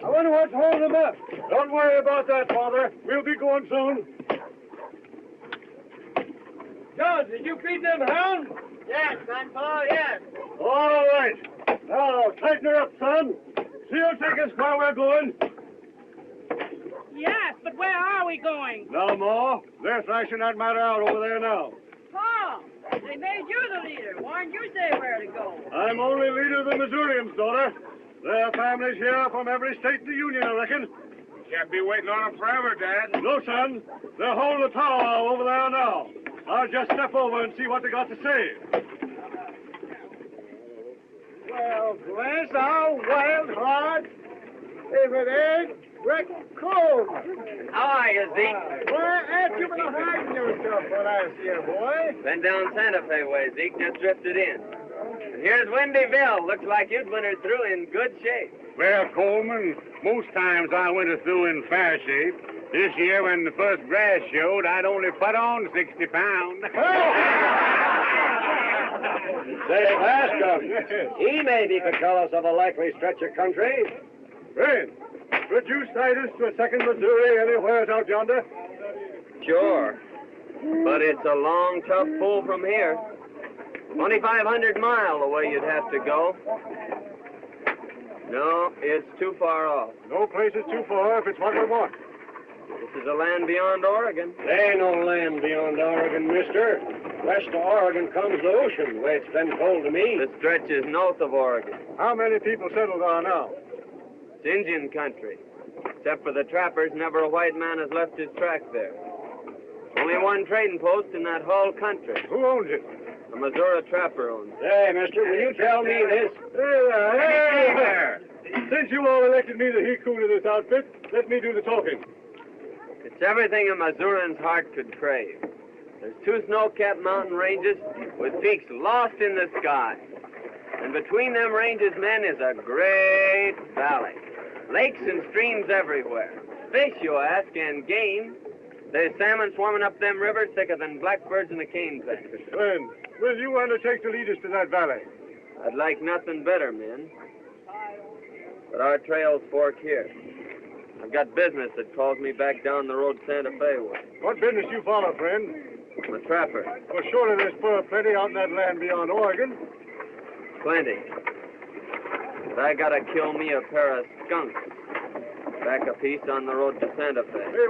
I wonder what's holding them up. Don't worry about that, Father. We'll be going soon. John, did you feed them hounds? Yes, Grandpa, yes. All right. Now, tighten her up, son. She'll take us where we're going. Yes, but where are we going? No more. They're thrashing that matter out over there now. Paul, they made you the leader. Why didn't you say where to go? I'm only leader of the Missourians, daughter. There are families here from every state in the Union, I reckon. Can't be waiting on them forever, Dad. No, son. They're holding the powwow over there now. I'll just step over and see what they got to say. Well, bless our wild hearts. If it ain't Breck Coleman. How are you, Zeke? Why, ain't you been hiding yourself for last year, boy? Been down Santa Fe way, Zeke. Just drifted in. And here's Windyville. Looks like you'd wintered through in good shape. Well, Coleman, most times I winter through in fair shape. This year, when the first grass showed, I'd only put on 60 pounds. Say, Bascom, he maybe could tell us of a likely stretch of country. Friend, could you cite us to a second Missouri anywhere out yonder? Sure. But it's a long, tough pull from here. 2,500 miles away you'd have to go. No, it's too far off. No place is too far if it's what we want. This is a land beyond Oregon. There ain't no land beyond Oregon, mister. West of Oregon comes the ocean, the way it's been told to me. The stretch is north of Oregon. How many people settled there now? It's Indian country. Except for the trappers, never a white man has left his track there. Only one trading post in that whole country. Who owns it? A Missouri trapper owns it. Hey, mister, will you tell me this? Hey there! Since you all elected me the he-coon of this outfit, let me do the talking. It's everything a Missourian's heart could crave. There's 2 snow-capped mountain ranges with peaks lost in the sky. And between them ranges, men, is a great valley. Lakes and streams everywhere. Fish, you ask, and game. There's salmon swarming up them rivers thicker than blackbirds in a cane patch. Friend, will you undertake to lead us to that valley? I'd like nothing better, men. But our trails fork here. I've got business that calls me back down the road Santa Fe way. What business you follow, friend? I'm a trapper. Well, surely there's fur plenty out in that land beyond Oregon. Plenty. But I gotta kill me a pair of skunks. Back a piece on the road to Santa Fe. Hey,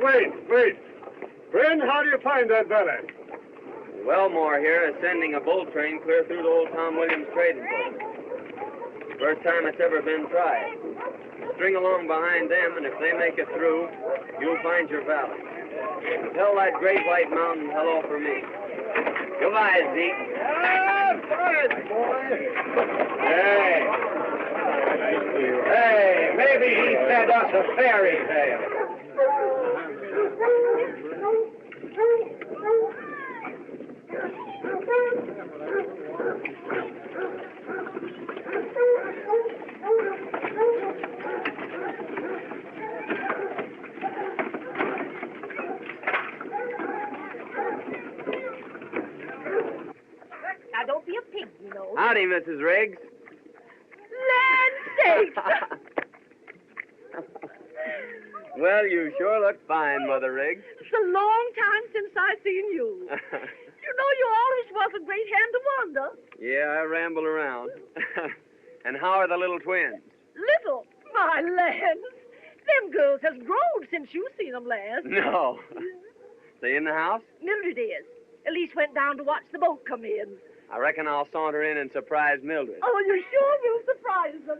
wait. Friend, how do you find that valley? Wellmore here is sending a bull train clear through to Old Tom Williams trading post. First time it's ever been tried. String along behind them, and if they make it through, you'll find your valley. Tell that great white mountain hello for me. Goodbye, Zeke. Fine, boy. Hey, maybe he said us a fairy tale. Now, don't be a pig, you know. Howdy, Howdy, Mrs. Riggs. Land sakes! Well, you sure look fine, Mother Riggs. It's a long time since I've seen you. You know, you always was a great hand to wander. Yeah, I ramble around. And how are the little twins? Little, my lands. Them girls has grown since you seen them last. No. They in the house? Mildred is. Elise went down to watch the boat come in. I reckon I'll saunter in and surprise Mildred. Oh, you sure will surprise them.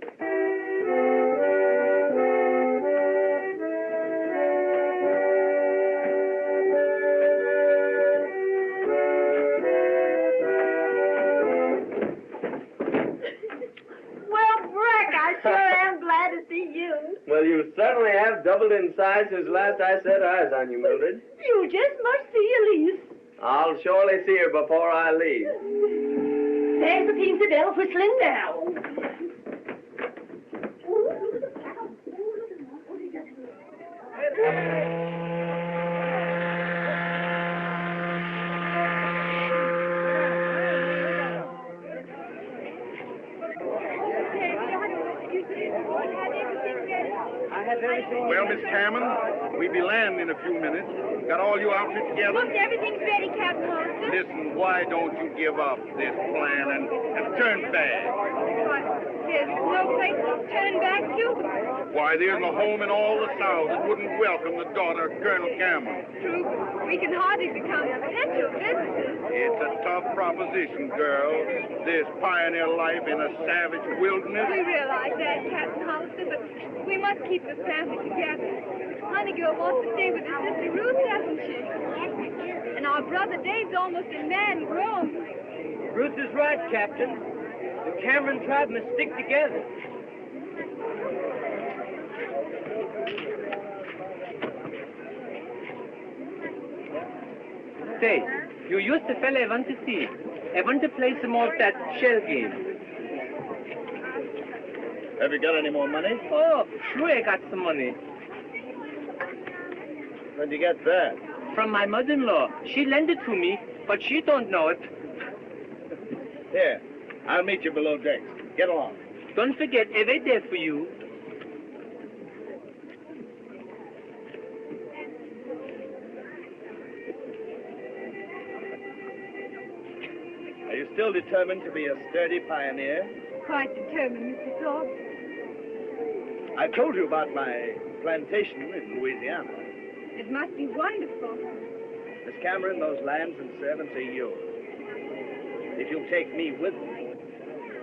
Well, Breck, I sure am glad to see you. Well, you certainly have doubled in size since last I set eyes on you, Mildred. You just must see Elise. I'll surely see her before I leave. There's the pizza bell whistling now. Well, Miss Cameron, we'll be landing in a few minutes. Got all your outfit together? Look, everything's ready, Captain Hollister. Listen, why don't you give up this plan and turn back? There's no place to turn back to. Why, there's no home in all the South that wouldn't welcome the daughter of Colonel Cameron. True, we can hardly become potential visitors. It's a tough proposition, girl. This pioneer life in a savage wilderness. We realize that, Captain Hollister, but we must keep the family together. Honeygirl wants to stay with her sister Ruth, doesn't she? And our brother Dave's almost a man grown. Ruth is right, Captain. The Cameron tribe must stick together. Say, you used the fella I want to see. I want to play some more of that shell game. Have you got any more money? Oh, sure I got some money. Where'd you get that? From my mother-in-law. She lent it to me, but she don't know it. Here, I'll meet you below decks. Get along. Don't forget, I wait there for you. Are you still determined to be a sturdy pioneer? Quite determined, Mr. Thorpe. I told you about my plantation in Louisiana. It must be wonderful. Miss Cameron, those lands and servants are yours. If you'll take me with you.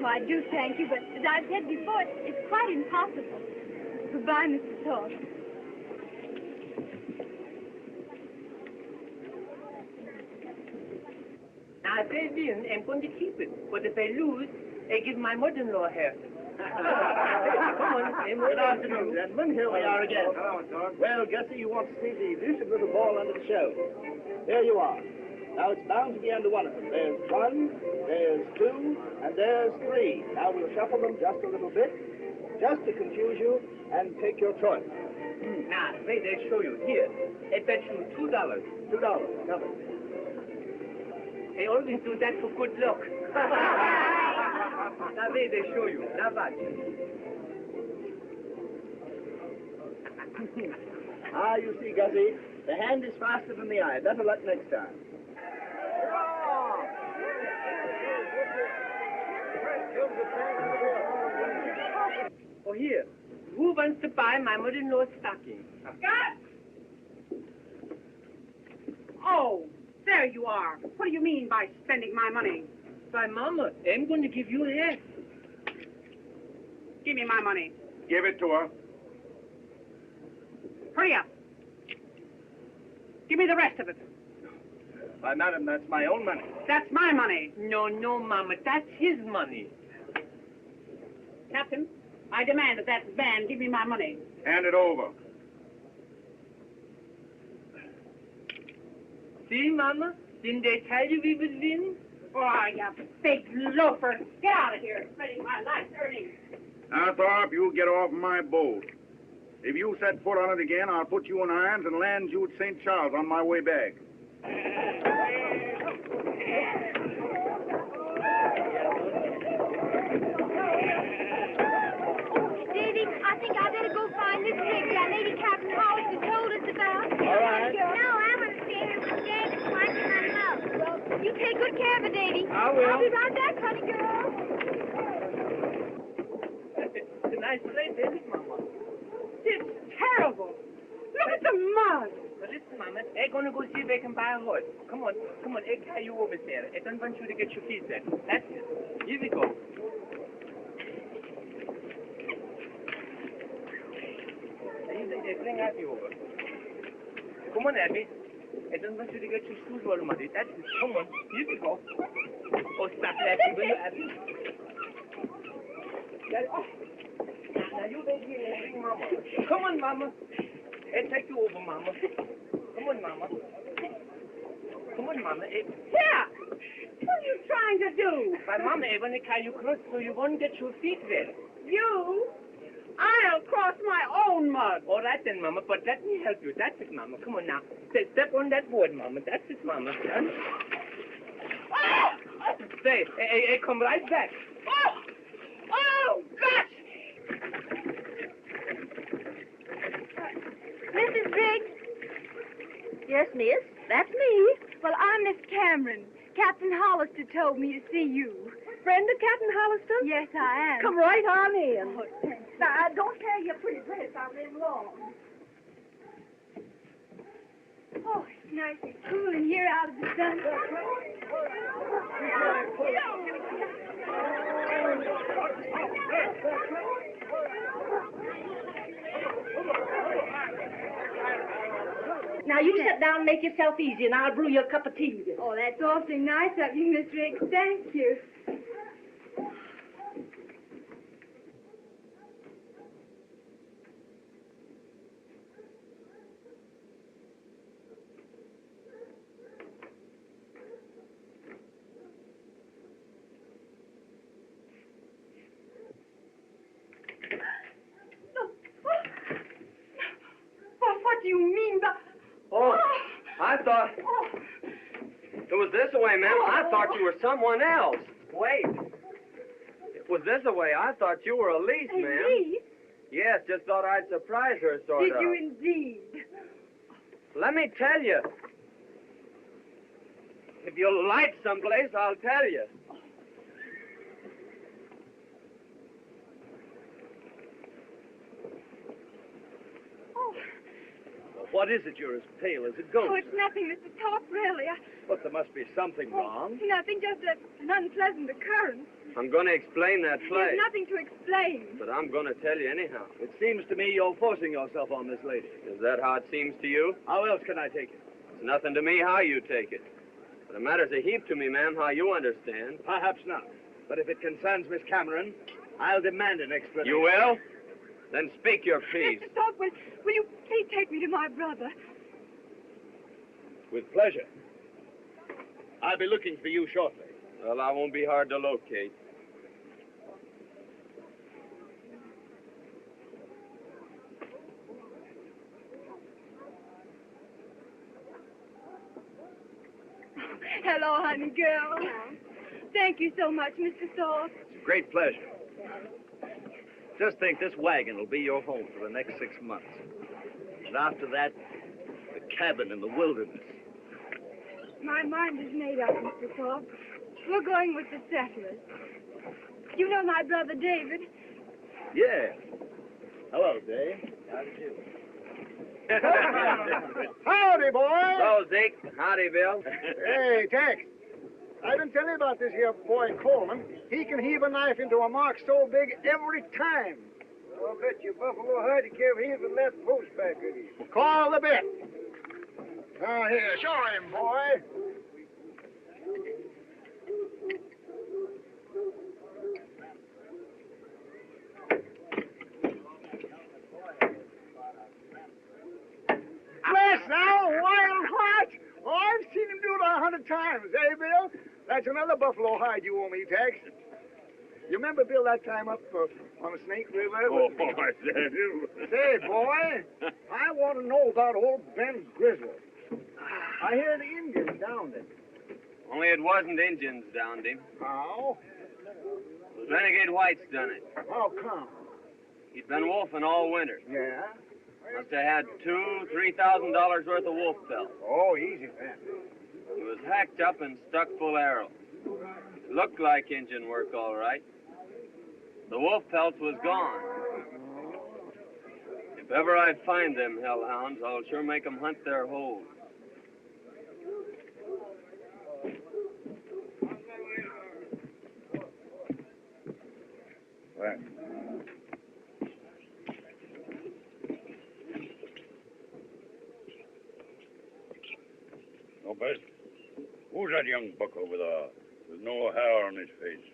Well, I do thank you, but as I've said before, it's quite impossible. Goodbye, Mr. Thorpe. Now, if I win, I'm going to keep it. But if I lose, I give my mother-in-law half. Come on, Good afternoon, gentlemen. Here we are again. Well, Gussie, you want to see the elusive little ball under the show. There you are. Now, it's bound to be under one of them. There's one, there's two, and there's three. Now, we'll shuffle them just a little bit, just to confuse you, and take your choice. Now, wait, I'll show you. Here, I bet you $2. $2, covered. I always do that for good luck. Now, wait, I'll show you. Now, watch. Ah, you see, Gussie, the hand is faster than the eye. Better luck next time. Oh, here. Who wants to buy my mother-in-law's stocking? Scott! Oh, there you are. What do you mean by spending my money? Why, Mama, I'm going to give you half. Give me my money. Give it to her. Hurry up. Give me the rest of it. Why, madam, that's my own money. That's my money. No, Mama, that's his money. Captain, I demand that that man give me my money. Hand it over. See, Mama? Didn't they tell you we would win? Oh, you big loafer. Get out of here. Spending my life's earnings. Now, Thorpe, you get off my boat. If you set foot on it again, I'll put you in irons and land you at St. Charles on my way back. Take good care of it, Davy. I will. I'll be right back, honey girl. It's a nice place, isn't it, Mama? It's terrible. Look at the mud. Well, listen, Mama. I'm going to go see if they can buy a horse. Come on. I'll carry you over there. I don't want you to get your feet wet. That's it. Here we go. They bring Abby over. Come on, Abby. I don't want you to get your shoes all muddy. That's it. Come on. Here we go. Oh, stop laughing, will you, Abby? Now you wait here and bring Mama. Come on, Mama. I'll take you over, Mama. Come on, Mama. Come on, Mama. Yeah. What are you trying to do? My Mama, I want to carry you close so you won't get your feet wet. You? I'll cross my own mud. All right then, Mama, but let me help you. That's it, Mama. Come on now. Step on that board, Mama. That's it, Mama. Oh! Say, I come right back. Oh, gosh! Mrs. Briggs? Yes, miss. That's me. Well, I'm Miss Cameron. Captain Hollister told me to see you. Friend of Captain Hollister? Yes, I am. Come right on in. Oh, thanks. Now, don't carry your pretty dress out in long. Oh, it's nice and cool in here out of the sun. Now, you sit down and make yourself easy, and I'll brew you a cup of tea. Oh, that's awfully nice of you, Miss Riggs. Thank you. What do you mean by... Oh, I thought... It was this way, ma'am. I thought you were someone else. Wait. It was this way. I thought you were Elise, ma'am. Elise? Yes, just thought I'd surprise her, sort Did of. you indeed? Let me tell you. If you'll light someplace, I'll tell you. What is it? You're as pale as a ghost. Oh, it's nothing, Mr. Top, really. But there must be something wrong. Nothing, just an unpleasant occurrence. I'm going to explain that play. There's nothing to explain. But I'm going to tell you anyhow. It seems to me you're forcing yourself on this lady. Is that how it seems to you? How else can I take it? It's nothing to me how you take it. But it matters a heap to me, ma'am, how you understand. Perhaps not. But if it concerns Miss Cameron, I'll demand an explanation. You will? Then speak your piece. Mr. Top, will you please take me to my brother? With pleasure. I'll be looking for you shortly. Well, I won't be hard to locate. Hello, honey girl. Thank you so much, Mr. Thorpe. It's a great pleasure. Just think, this wagon will be your home for the next 6 months. And after that, the cabin in the wilderness. My mind is made up, Mr. Thorpe. We're going with the settlers. You know my brother David? Yeah. Hello, Dave. How do you do? Howdy, boy. So, Zeke. Howdy, Bill. Hey, Tex. I've been telling you about this here boy Coleman. He can heave a knife into a mark so big every time. I'll bet you Buffalo Hud you can't heave the left post back with you. Call the bet. Now, here, show him, boy. Bless now, wild heart. Oh, I've seen him do it 100 times, eh, Bill? That's another buffalo hide you owe me, Tex. You remember, Bill, that time up on the Snake River? Oh, I do. Say, boy, I want to know about old Ben Grizzly. I hear the Indians downed him. Only it wasn't Indians downed him. How? Renegade whites done it. How come? He'd been wolfing all winter. Yeah? Must have had $2,000 to $3,000 worth of wolf pelts. Oh, easy, Ben. He was hacked up and stuck full arrow. Looked like Injun work, all right. The wolf pelt was gone. If ever I find them hellhounds, I'll sure make 'em hunt their holes. Well. No, Bess. Who's that young buck over there with no hair on his face?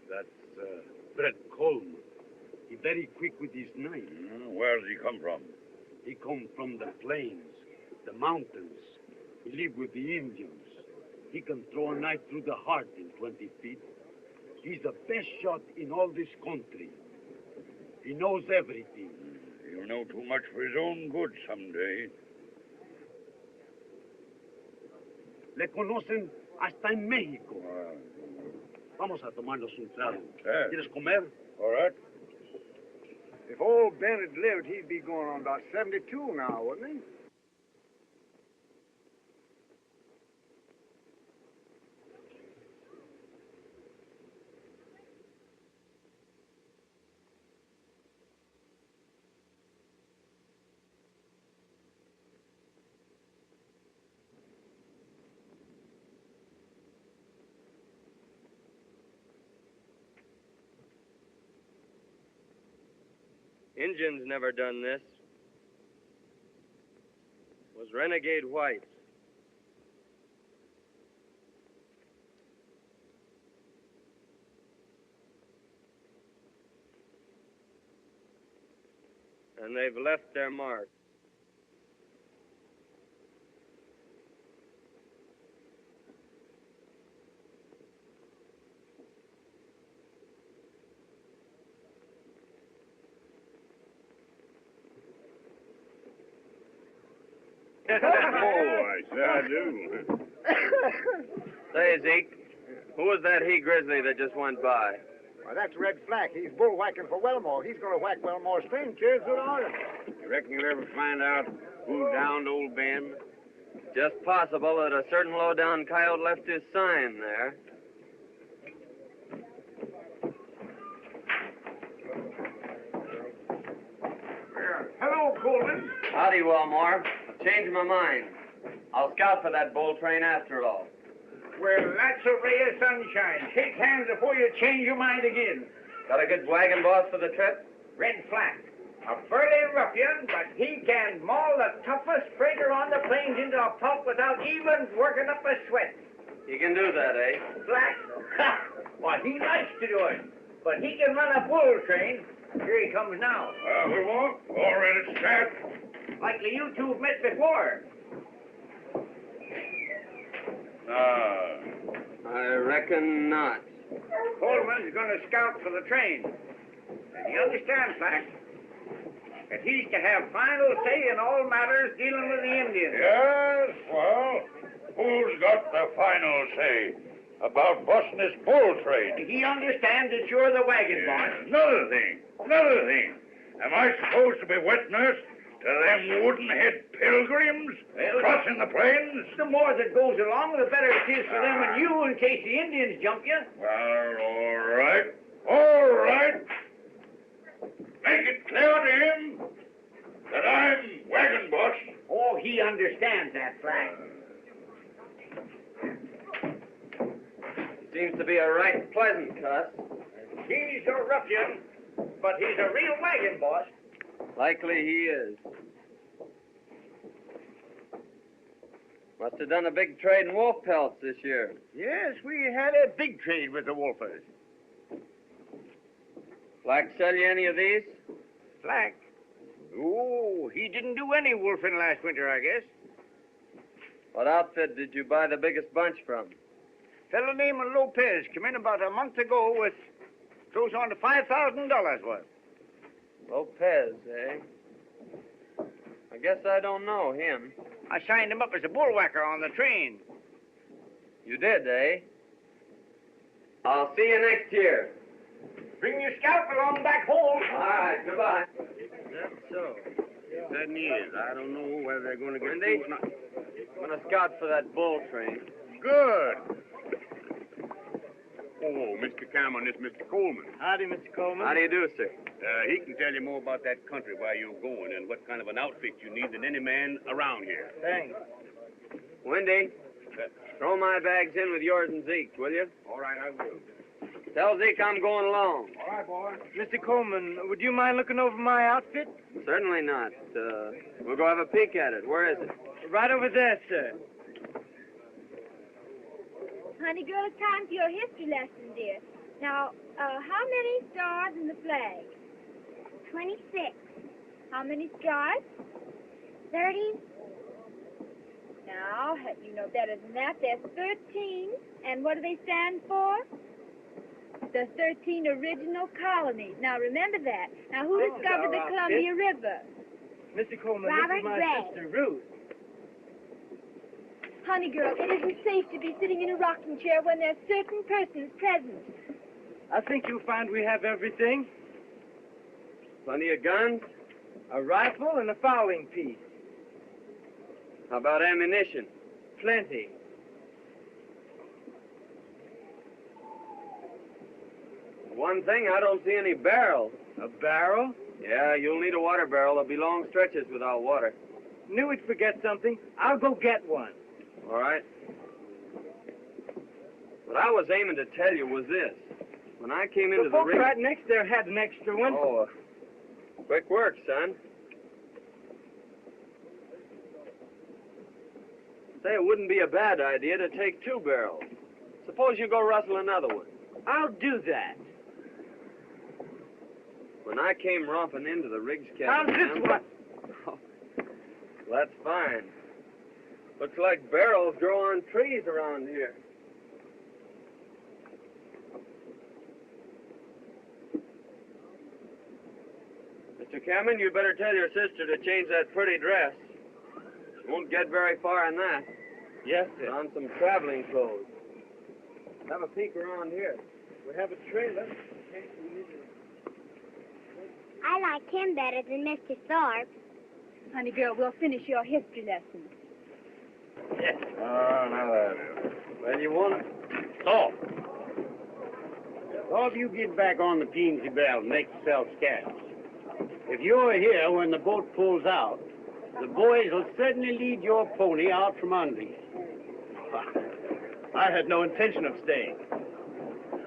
That's Breck Coleman. He very quick with his knife. Where does he come from? He come from the plains, the mountains. He live with the Indians. He can throw a knife through the heart in 20 feet. He's the best shot in all this country. He knows everything. He'll know too much for his own good someday. Le conocen hasta en México. Vamos a tomarnos un trago. ¿Quieres comer? All right. If old Ben had lived, he'd be going on about 72 now, wouldn't he? Injuns never done this. Was renegade whites. And they've left their mark. Oh, I sure do. Say, Zeke, who was that he-grizzly that just went by? Well, that's Red Flack. He's bullwhacking for Wellmore. He's going to whack Wellmore's string cheers good order. You reckon you'll ever find out who downed old Ben? Just possible that a certain low-down coyote left his sign there. Hello, Coleman. Howdy, Wellmore. I've changed my mind. I'll scout for that bull train after all. Well, that's a ray of sunshine. Shake hands before you change your mind again. Got a good wagon boss for the trip? Red Flack. A burly ruffian, but he can maul the toughest freighter on the plains into a pulp without even working up a sweat. You can do that, eh? Flack? Ha! Well, he likes to do it. But he can run a bull train. Here he comes now. We won't. All ready to start. Likely you two have met before. I reckon not. Coleman's going to scout for the train. And he understands, Flack, that he's to have final say in all matters dealing with the Indians. Yes, well, who's got the final say about busting this bull train? He understands that you're the wagon boss. Another thing. Am I supposed to be wet nurse to them wooden-head pilgrims crossing the plains? The more that goes along, the better it is for them and you in case the Indians jump you. Well, all right. Make it clear to him that I'm wagon boss. Oh, he understands that, Flack. Seems to be a right pleasant cuss. He's a ruffian, but he's a real wagon boss. Likely he is. Must have done a big trade in wolf pelts this year. Yes, we had a big trade with the wolfers. Flack sell you any of these? Flack? Oh, he didn't do any wolfing last winter, I guess. What outfit did you buy the biggest bunch from? Fellow named Lopez came in about a month ago with close on to $5,000 worth. Lopez, eh? I guess I don't know him. I signed him up as a bullwhacker on the train. You did, eh? I'll see you next year. Bring your scalp along back home. All right, goodbye. That's so. Certainly is. I don't know whether they're going to get Wendy? through or not. I'm going to scout for that bull train. Good. Oh, Mr. Cameron, this is Mr. Coleman. Howdy, Mr. Coleman. How do you do, sir? He can tell you more about that country, where you're going, and what kind of an outfit you need than any man around here. Thanks. Wendy, throw my bags in with yours and Zeke's, will you? All right, I will. Tell Zeke I'm going along. All right, boy. Mr. Coleman, would you mind looking over my outfit? Certainly not. We'll go have a peek at it. Where is it? Right over there, sir. Honey girl, it's time for your history lesson, dear. Now, how many stars in the flag? 26. How many stripes? 30. Now, you know better than that. There's 13. And what do they stand for? The 13 original colonies. Now, remember that. Now, who discovered the Columbia River? Mr. Coleman, Robert this is my Gray. sister, Ruth. Honey girl, it isn't safe to be sitting in a rocking chair when there's certain persons present. I think you'll find we have everything. Plenty of guns? A rifle and a fowling piece. How about ammunition? Plenty. One thing, I don't see any barrels. A barrel? Yeah, you'll need a water barrel. There'll be long stretches without water. Knew we'd forget something. I'll go get one. All right. What I was aiming to tell you was this. When I came into The the folks ring... right next there had an extra one. Oh, quick work, son. Say, it wouldn't be a bad idea to take 2 barrels. Suppose you go rustle another one. I'll do that. When I came romping into the rig's How's cabin... this one? Oh, that's fine. Looks like barrels grow on trees around here. Mr. Cameron, you better tell your sister to change that pretty dress. She won't get very far in that. Yes, Put on some traveling clothes. Have a peek around here. We have a trailer. I like him better than Mr. Thorpe. Honey girl, we'll finish your history lesson. Yes. Oh, now that is. Well, you want... So, all of you get back on the Teensy Bell and make yourself scarce. If you're here when the boat pulls out, the boys will certainly lead your pony out from under you. I had no intention of staying.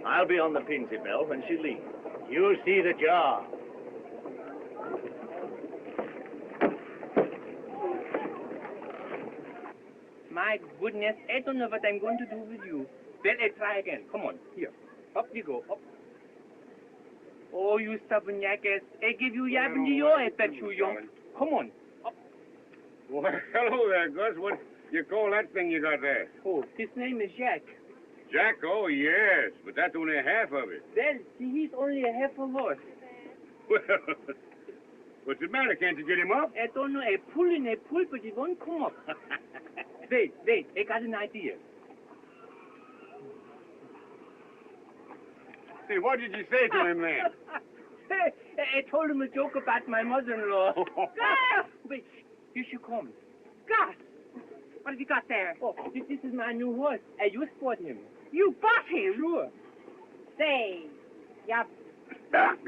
I'll be on the Teensy Bell when she leaves. You'll see that you are. My goodness, I don't know what I'm going to do with you. Well, I try again. Come on, here. Up you go, up. Oh, you stubborn jackass. I give you yap in the ear, I bet you, young. Come on, up. Well, hello there, Gus. What you call that thing you got there? Oh, his name is Jack. Jack? Oh, yes, but that's only half of it. Well, see, he's only a half a horse. Well, what's the matter? Can't you get him up? I don't know, I pull and I pull, but he won't come up. Wait, I got an idea. Say, what did you say to him then? I told him a joke about my mother-in-law. Wait, here she comes. Gus! What have you got there? Oh, this is my new horse. I just bought him. You bought him? Sure. Say, yep. That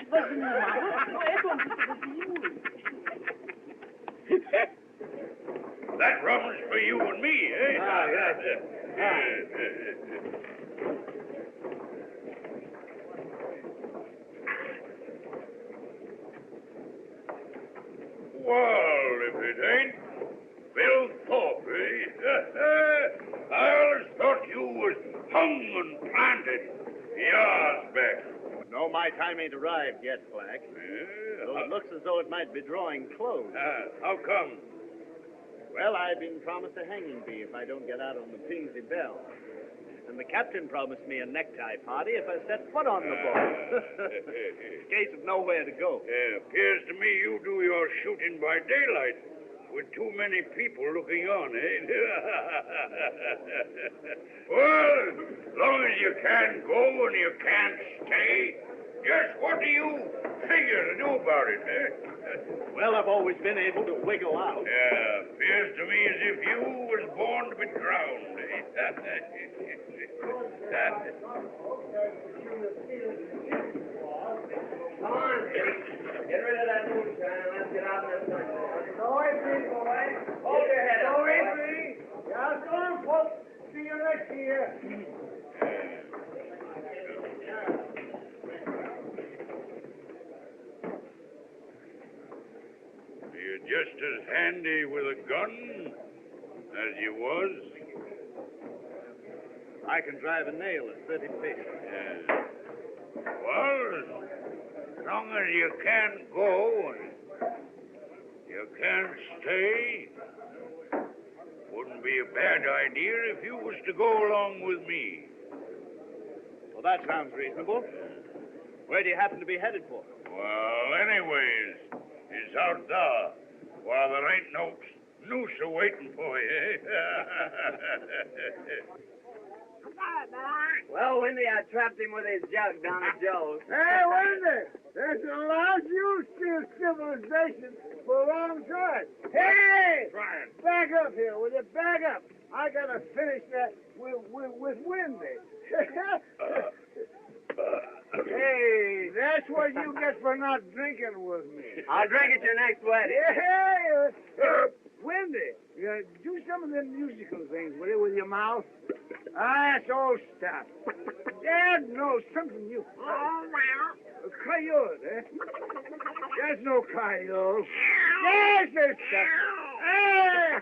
wasn't my horse. No, I thought it was you. That rum's for you and me, eh? Ah, yes. Well, if it ain't Bill Thorpe, eh? I always thought you was hung and planted years back. No, my time ain't arrived yet, Black. Though it looks as though it might be drawing close. How come? Well, I've been promised a hanging bee if I don't get out on the Teensy Bell. And the captain promised me a necktie party if I set foot on the boat. Case of nowhere to go. Appears to me you do your shooting by daylight with too many people looking on, eh? Well, as long as you can't go and you can't stay, just what do you figure to do about it, eh? Well, I've always been able to wiggle out. Yeah, appears to me as if you was born to be drowned, eh? Come on, get rid of that moonshine and let's get out in the sun. Go away, please, boy. Hold your head Go up. away, please. Yeah, so long, folks. See you next year. You're just as handy with a gun as you was. I can drive a nail at 30 feet. Yeah. Well, as long as you can't go and you can't stay, wouldn't be a bad idea if you was to go along with me. Well, that sounds reasonable. Where do you happen to be headed for? Well, anyways, it's out there. While there ain't no noose a-waiting for you, eh? Well, Windy, I trapped him with his jug down at Joe's. Hey, Wendy, there's allowed you steal civilization for a long time. Hey! Brian. Back up here, will you? Back up. I gotta finish that with Wendy. Hey, that's what you get for not drinking with me. I'll drink at your next wedding. Hey, Wendy, do some of them musical things, will you, with your mouth? That's old stuff. Dad knows something you... Coyote, eh? That's no coyote. That's the stuff. Hey!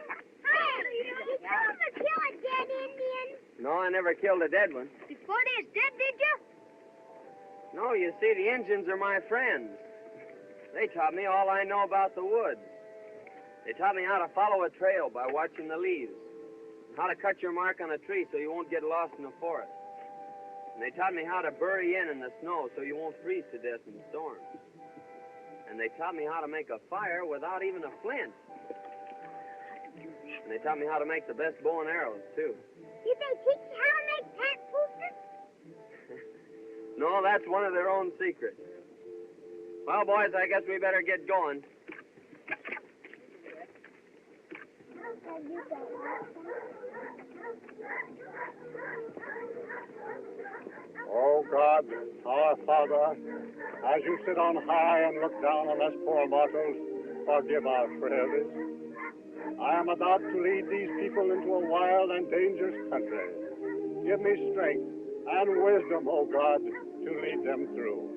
Did you ever kill a dead Indian? No, I never killed a dead one. Before they're dead, did you? No, you see, the Injuns are my friends. They taught me all I know about the woods. They taught me how to follow a trail by watching the leaves, and how to cut your mark on a tree so you won't get lost in the forest. And they taught me how to bury in the snow so you won't freeze to death in storms. And they taught me how to make a fire without even a flint. And they taught me how to make the best bow and arrows, too. Did they teach you how to make cat poosters? No, that's one of their own secrets. Well, boys, I guess we better get going. Oh, God, our Father, as you sit on high and look down on us poor mortals, forgive our frailties. I am about to lead these people into a wild and dangerous country. Give me strength and wisdom, oh God, to lead them through.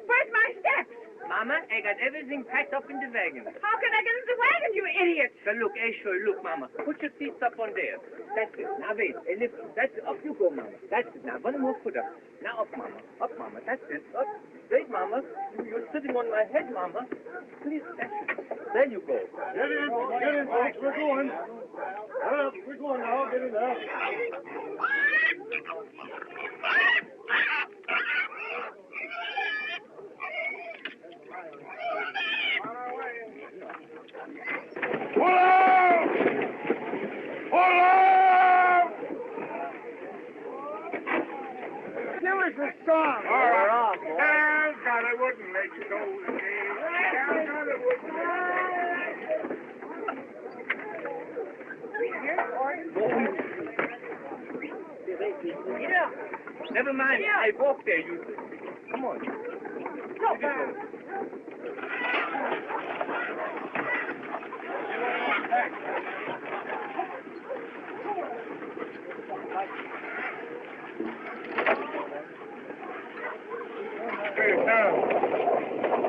Where's my steps? Mama, I got everything packed up in the wagon. How can I get in the wagon, you idiot? So look, sure, look, Mama. Put your feet up on there. That's it. Now wait, lift. That's it. Up you go, Mama. That's it. Now one more foot up. Now up, Mama. Up, Mama. That's it. Up. Straight, Mama. You're sitting on my head, Mama. Please, that's it. There you go. Get in, folks, we're going. Well, we're going now, get in there. Pull out! Pull out! Give us a song. All right. off, boy. God, I wouldn't let you go again. God, I wouldn't. Yeah. Never mind. Yeah. I walk there, you two. Come on. No, Hey, now.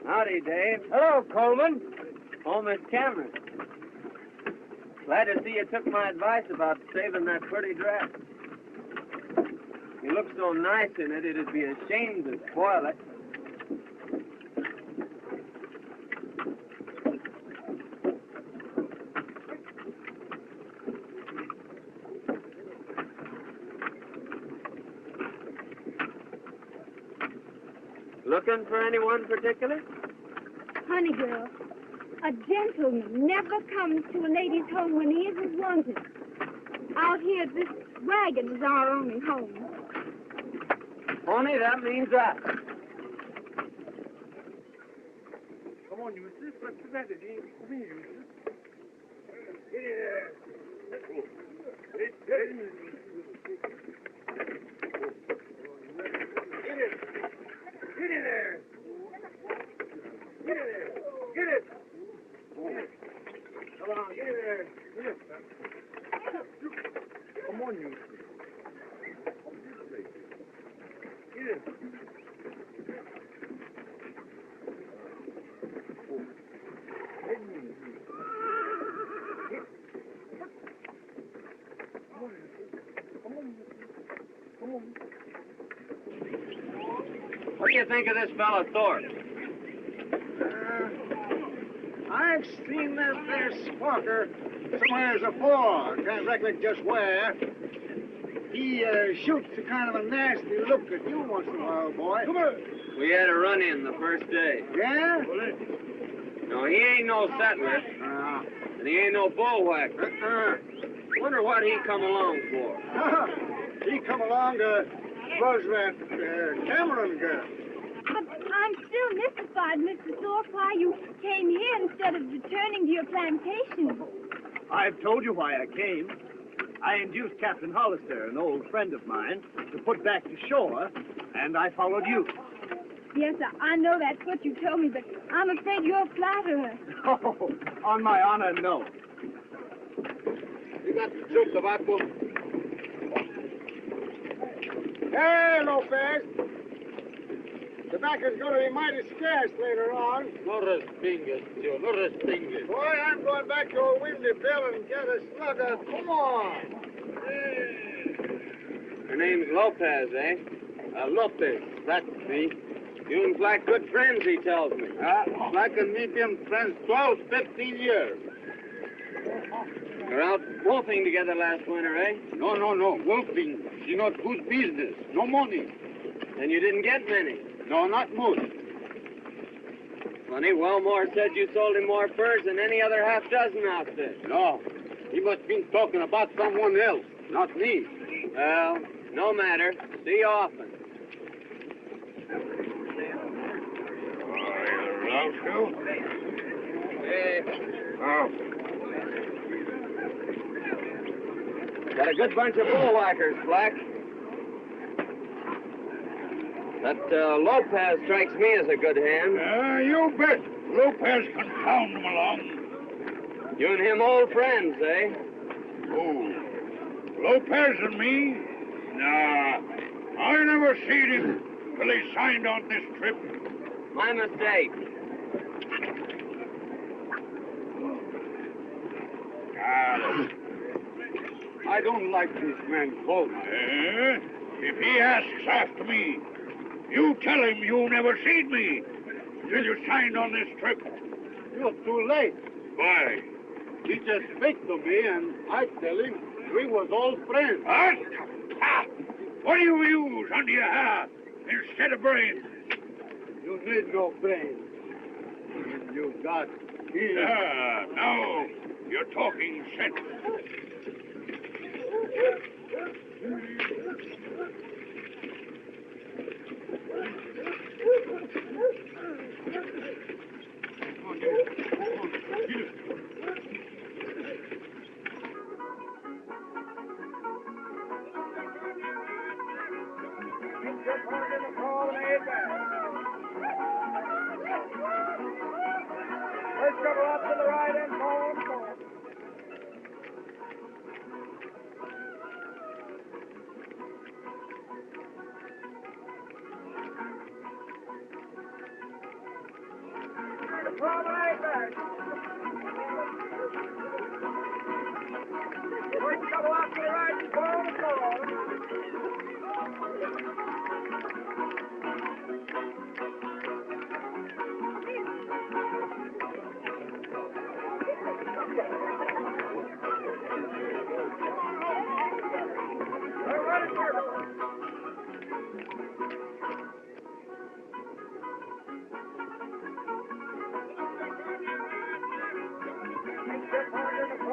Howdy, Dave. Hello, Coleman. Oh, Miss Cameron. Glad to see you took my advice about saving that pretty dress. You look so nice in it, it'd be a shame to spoil it. Looking for anyone particular? Honey girl, a gentleman never comes to a lady's home when he isn't wanted. Out here, this wagon is our only home. Pony, that means us. Come on, Eustace. What's the matter? Come here, Eustace. Get in there. Get in there. Get it. Come on, get in there. Get it. Come on, Eustace. Get it. What do you think of this fellow Thorpe? I've seen that there squawker somewheres afore. Can't recollect just where. He shoots a kind of a nasty look at you once in a while, boy. Come on. We had a run-in the first day. Yeah? No, he ain't no settler, and he ain't no bullwhacker. Wonder what he come along for. He come along to was that Cameron girl. But I'm still mystified, Mr. Thorpe, why you came here instead of returning to your plantation. I've told you why I came. I induced Captain Hollister, an old friend of mine, to put back to shore, and I followed you. Yes, I know that's what you told me, but I'm afraid you're a flatterer. Oh, on my honor, no. You got the chew tobacco? Hey, Lopez. Tobacco's going to be mighty scarce later on. No respingues, tío, no respingues. Boy, I'm going back to a windy bill and get a slugger. Come on. Her name's Lopez, eh? Lopez, that's me. You and Black good friends, he tells me. Black and me been friends 12, 15 years. You're out wolfing together last winter, eh? No. Wolfing. She not good business. No money. And you didn't get many. No, not much. Funny, Wellmore said you sold him more furs than any other half-dozen outfit. No, he must have been talking about someone else, not me. Well, no matter. See you often. Raoul? Oh. Got a good bunch of bullwhackers, Black. That Lopez strikes me as a good hand. You bet. Lopez can pound them along. You and him old friends, eh? Oh, Lopez and me? Nah, I never seen him till he signed on this trip. My mistake. I don't like this man Coleman. If he asks after me, you tell him you never seen me till you signed on this trip. You're too late. Why? He just speak to me, and I tell him we was all friends. What? Ha! What do you use under your hair instead of brains? You need no brains. You got ears. Now you're talking sense. First couple up to the right and forward.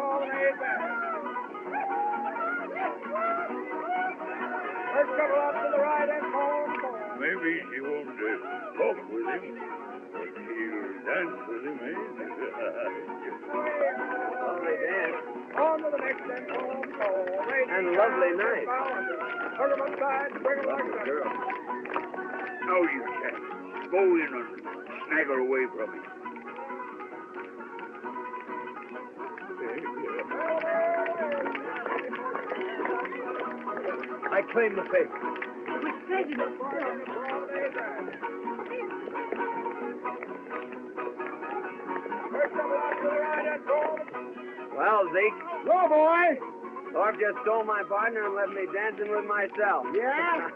Promenade back. First couple up to the right and forward. Maybe she won't talk with him, but she'll dance with him, eh? Lovely dance. On to the next and And lovely night. Put him aside, bring him Lovely back. girl. Now you can go in and snag her away from me. I claim the favor. With prejudice, sir. Well, Zeke, Go, boy. Thorpe just stole my partner and left me dancing with myself. Yeah?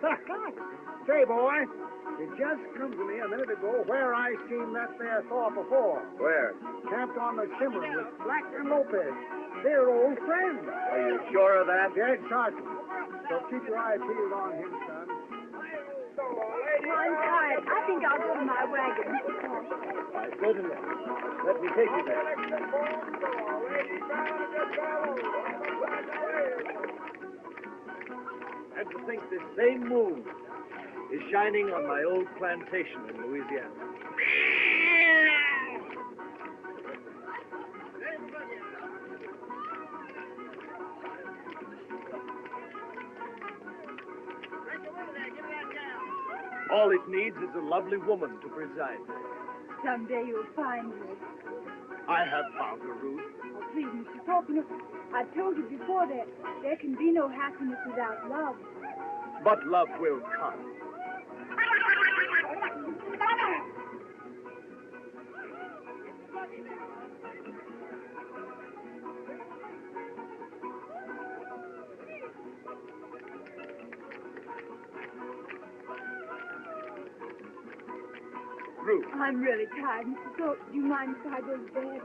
Say, boy, it just come to me a minute ago where I seen that there Thorpe before. Where? Camped on the shimmer with Black and Lopez. They're old friends. Are you sure of that? Dead certain. So keep your eye peeled on him, son. Well, I'm tired. I think I'll go to my wagon. Right, go to that. Let me take you there. And to think this same moon is shining on my old plantation in Louisiana. All it needs is a lovely woman to preside. Someday you'll find her. I have found her, Ruth. Oh, please, Mr. Thorpe, I've told you before that there can be no happiness without love. But love will come. Ruth. I'm really tired, Mr. Thorpe. Do you mind if I go to bed?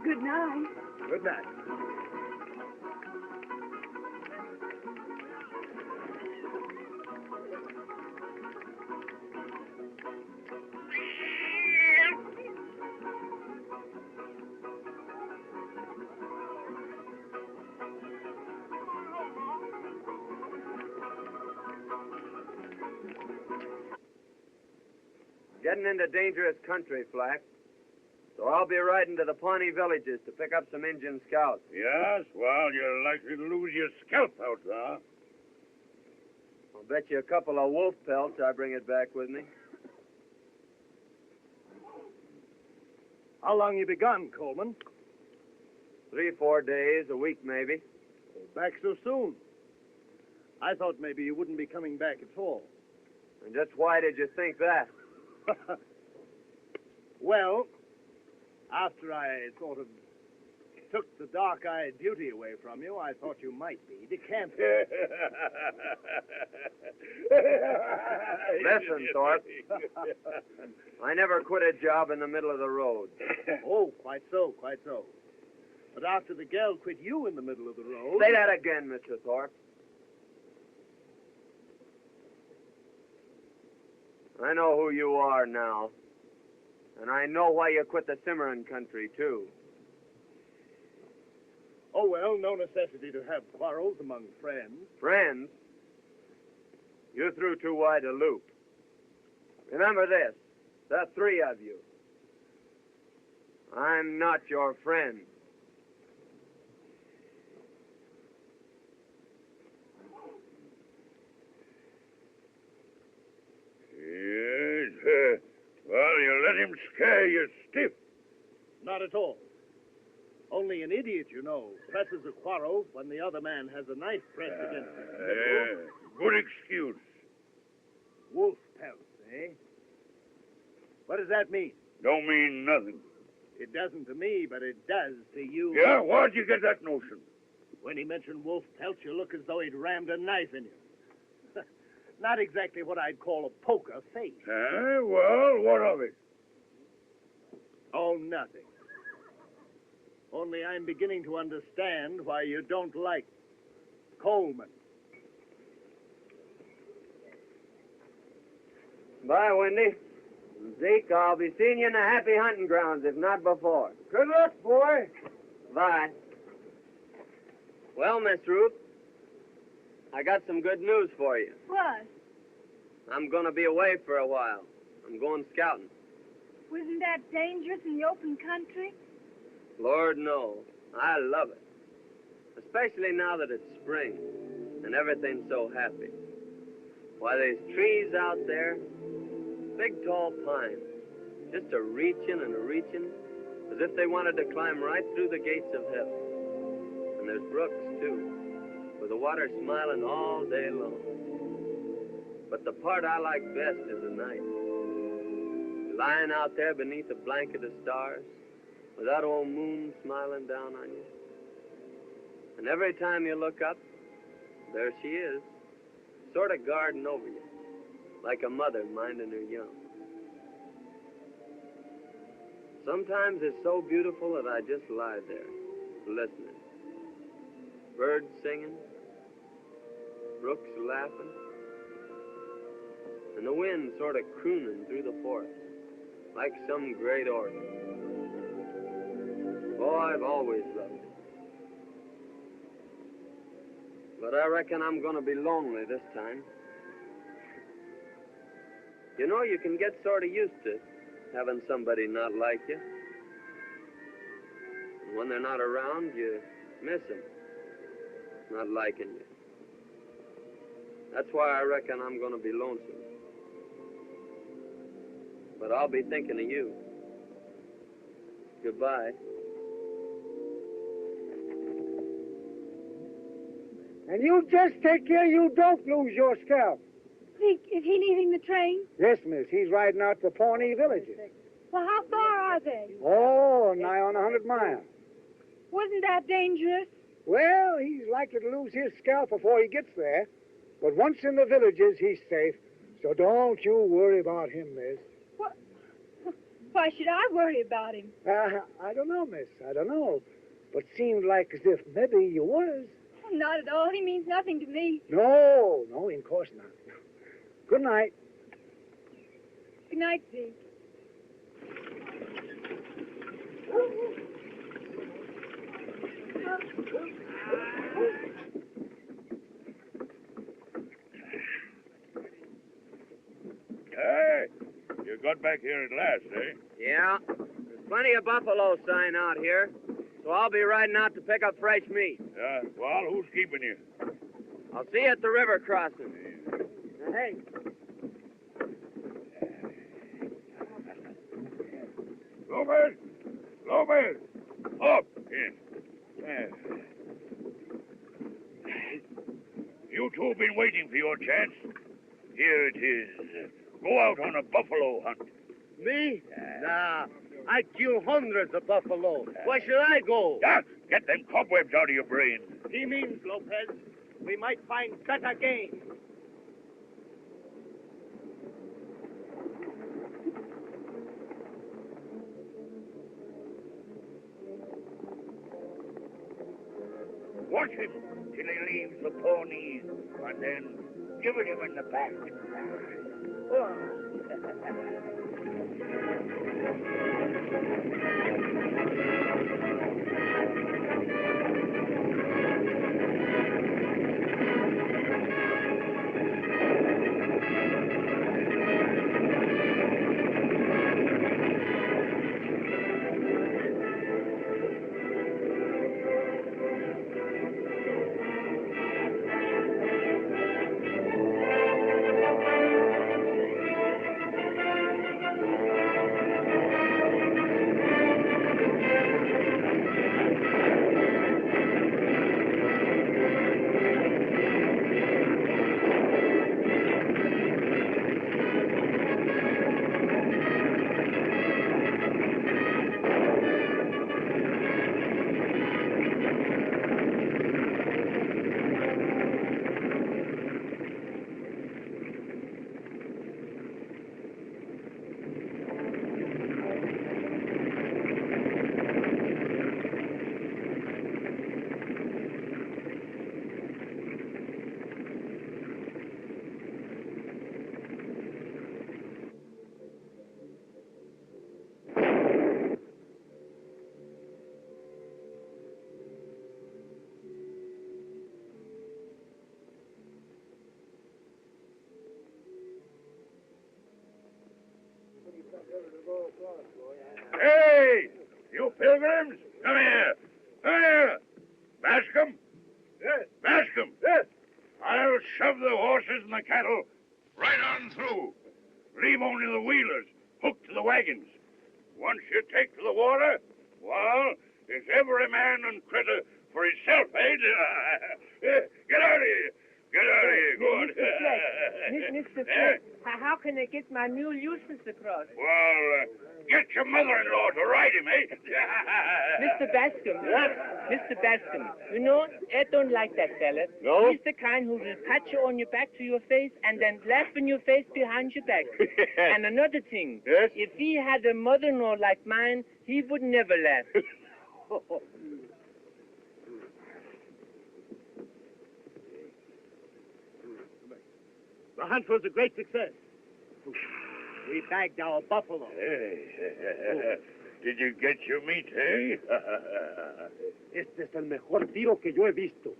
Good night. Good night. getting into dangerous country, Flack. So I'll be riding to the Pawnee villages to pick up some Indian scouts. Yes, well, you're likely to lose your scalp out there. I'll bet you a couple of wolf pelts I bring it back with me. How long you been gone, Coleman? 3-4 days, a week maybe. Back so soon? I thought maybe you wouldn't be coming back at all. And just why did you think that? Well, after I sort of took the dark-eyed beauty away from you, I thought you might be decamped. Listen, Thorpe. I never quit a job in the middle of the road. Oh, quite so, quite so. But after the gal quit you in the middle of the road... Say that again, Mr. Thorpe. I know who you are now. And I know why you quit the Cimarron country, too. Oh, well, no necessity to have quarrels among friends. Friends? You threw too wide a loop. Remember this, the three of you. I'm not your friend. Yes, well, you let him scare you stiff. Not at all. Only an idiot, you know, presses a quarrel when the other man has a knife pressed against him. Good excuse. Wolf pelts, eh? What does that mean? Don't mean nothing. It doesn't to me, but it does to you. Yeah, where'd you get that notion? When he mentioned wolf pelts, you look as though he'd rammed a knife in you. Not exactly what I'd call a poker face. Well, what of it? Oh, nothing. Only I'm beginning to understand why you don't like Coleman. Bye, Wendy. Zeke, I'll be seeing you in the happy hunting grounds, if not before. Good luck, boy. Bye. Well, Miss Ruth, I got some good news for you. What? I'm going to be away for a while. I'm going scouting. Wasn't that dangerous in the open country? Lord, no. I love it. Especially now that it's spring and everything's so happy. Why, there's trees out there, big tall pines, just a-reaching and a-reaching, as if they wanted to climb right through the gates of heaven. And there's brooks, too, with the water smiling all day long. But the part I like best is the night. Lying out there beneath a blanket of stars, with that old moon smiling down on you. And every time you look up, there she is, sort of guarding over you, like a mother minding her young. Sometimes it's so beautiful that I just lie there, listening. Birds singing, brooks laughing, and the wind sort of crooning through the forest, like some great organ. Oh, I've always loved it. But I reckon I'm going to be lonely this time. You know, you can get sort of used to having somebody not like you. And when they're not around, you miss them, not liking you. That's why I reckon I'm going to be lonesome. But I'll be thinking of you. Goodbye. And you just take care you don't lose your scalp. Zeke, is he leaving the train? Yes, miss. He's riding out to Pawnee villages. Well, how far are they? Oh, nigh on 100 miles. Wasn't that dangerous? Well, he's likely to lose his scalp before he gets there. But once in the villages, he's safe. So don't you worry about him, miss. What? Why should I worry about him? I don't know, miss. I don't know. But seemed like as if maybe you was. Oh, not at all. He means nothing to me. No, in course not. Good night. Good night, Zeke. Hey, you got back here at last, eh? Yeah. There's plenty of buffalo sign out here, so I'll be riding out to pick up fresh meat. Well, who's keeping you? I'll see you at the river crossing. Now, hey. Loeffler! Up! In. You two have been waiting for your chance. Here it is. Go out on a buffalo hunt. Me? Nah. I kill hundreds of buffalo. Why should I go? Get them cobwebs out of your brain. He means, Lopez, we might find better game. Watch him till he leaves the ponies, and then give it him in the back. Hey! You pilgrims! Come here! Come here! Bascom? Yes. Bascom! Yes. I'll shove the horses and the cattle right on through. Leave only the wheelers hooked to the wagons. Once you take to the water, well, it's every man and critter for himself, eh? Get out of here! Get out of here! Go on. Mr. Fleck, how can I get my mule Eustace across? Well, get your mother-in-law to ride him, eh? Mr. Bascom. Mr. Bascom, you know, I don't like that fella. No? He's the kind who will pat you on your back to your face and then laugh in your face behind your back. And another thing, Yes? if he had a mother-in-law like mine, he would never laugh. The hunt was a great success. We bagged our buffalo. Hey, did you get your meat, eh? Este es el mejor tiro que yo he visto.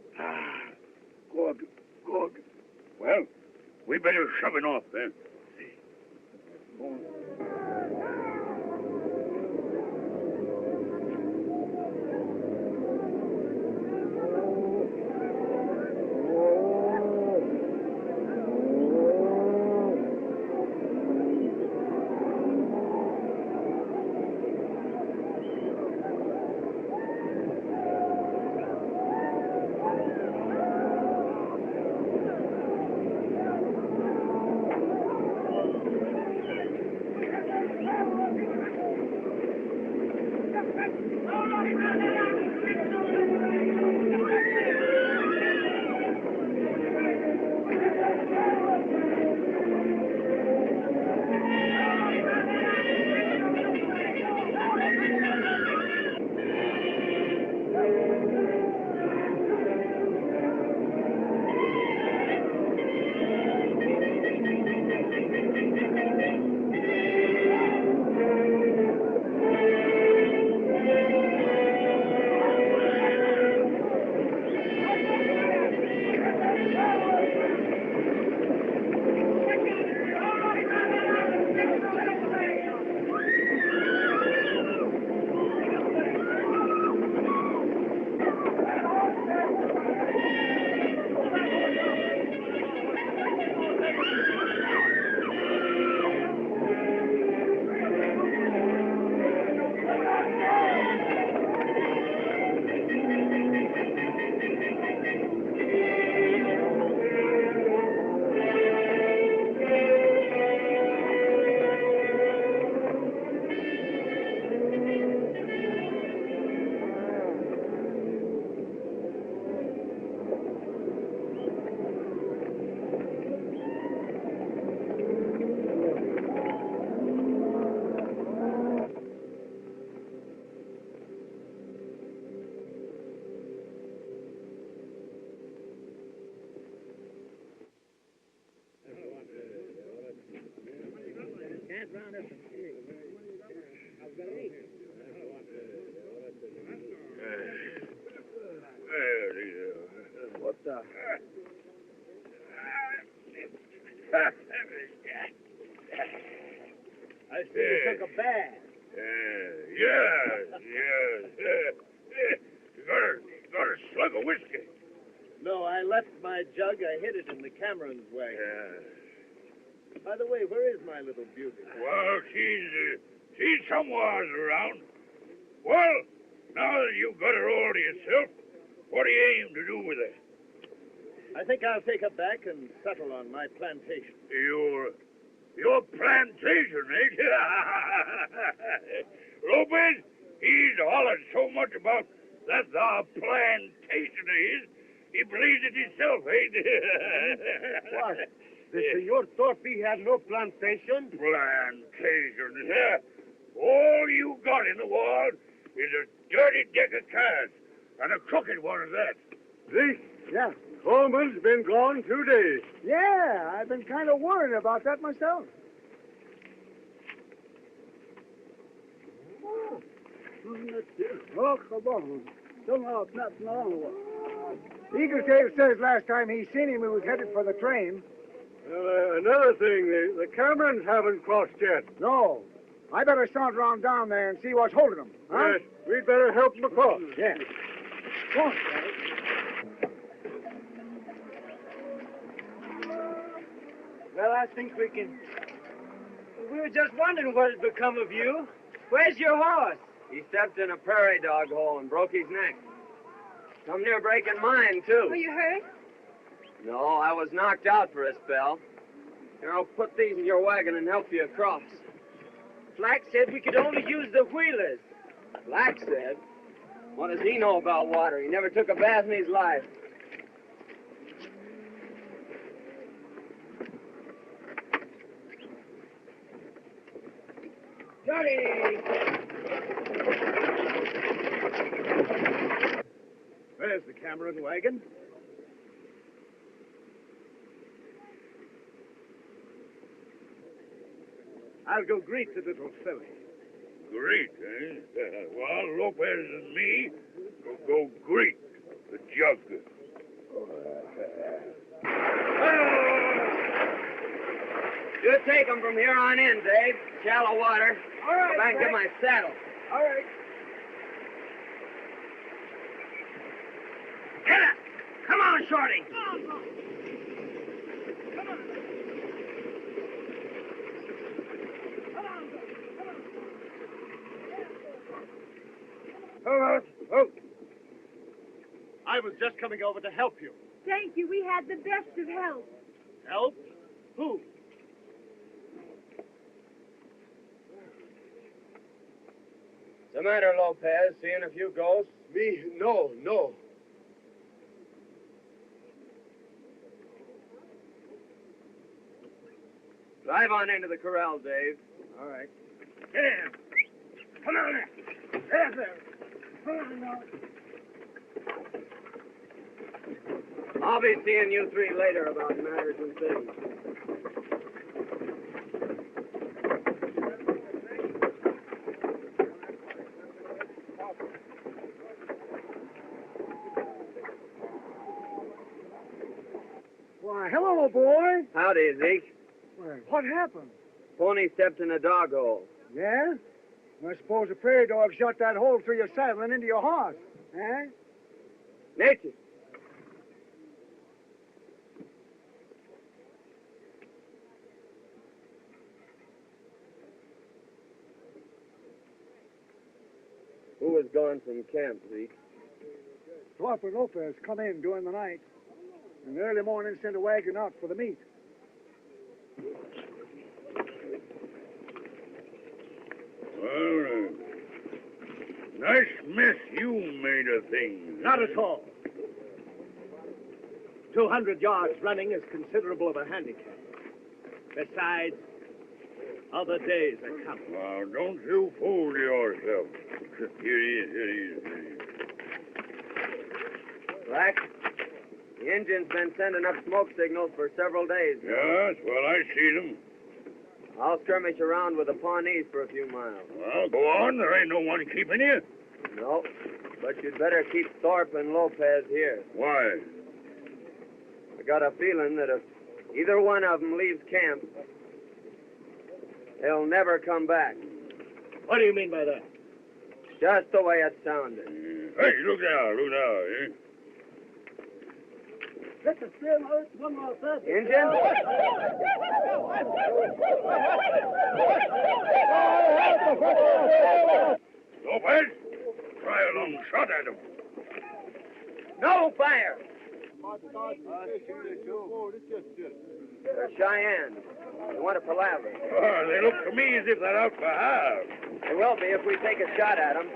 Good. Well, we better shove it off, then. bad. Yes. You got a slug of whiskey. No, I left my jug. I hid it in the Cameron's wagon. By the way, where is my little beauty? Well, she's somewhere around. Well, now that you've got her all to yourself, what do you aim to do with her? I think I'll take her back and settle on my plantation. Your plantation, eh? Lopez, he's hollered so much about that our plantation of his, he believes it himself, eh? What? The Senor Thorpe had no plantation? Plantation, yeah. All you got in the world is a dirty deck of cards, and a crooked one at that. See? Yeah. Coleman's been gone 2 days. Yeah, I've been kind of worried about that myself. Eagle Tail says last time he seen him, he was headed for the train. Another thing, the Camerons haven't crossed yet. No. I better saunter around down there and see what's holding them. Huh? Yes, we'd better help them across. Yeah. Go on. Well, I think we can... We were just wondering what had become of you. Where's your horse? He stepped in a prairie dog hole and broke his neck. Come near breaking mine, too. Were you hurt? No, I was knocked out for a spell. Here, I'll put these in your wagon and help you across. Flack said we could only use the wheelers. Black said? What does he know about water? He never took a bath in his life. Johnny! Where's the Cameron wagon? I'll go greet the little filly. Greet, eh? Well, Lopez and me will go greet the jug. You take him from here on in, Dave. Shallow water. All right, Go back and get my saddle. All right. Get it! Come on, Shorty! Oh. I was just coming over to help you. Thank you. We had the best of help. Help? Who? What's the matter, Lopez? Seeing a few ghosts? Me? No. Drive on into the corral, Dave. All right. Get in. Come on in. There. Come on now. I'll be seeing you three later about matters and things. Why, hello, boy. Howdy, Zeke. Well, what happened? Pony stepped in a dog hole. Yeah? I suppose a prairie dog shot that hole through your saddle and into your horse. Eh? Nature. Who was gone from camp, Zeke? Thorpe and Lopez come in during the night. In the early morning, sent a wagon out for the meat. Well, nice mess you made of things. Not at all. 200 yards running is considerable of a handicap. Besides, other days are coming. Now, don't you fool yourself. Here he is. Black, the engine's been sending up smoke signals for several days now. Yes, well, I see them. I'll skirmish around with the Pawnees for a few miles. Well, go on. There ain't no one keeping you. No, but you'd better keep Thorpe and Lopez here. Why? I got a feeling that if either one of them leaves camp, they'll never come back. What do you mean by that? Just the way it sounded. Hey, look now, eh? Let the steam out one more time. Injun? Lopez, try a long shot at him. No fire! They're Cheyenne. They want to palaver. Oh, they look to me as if they're out for half. They will be if we take a shot at them.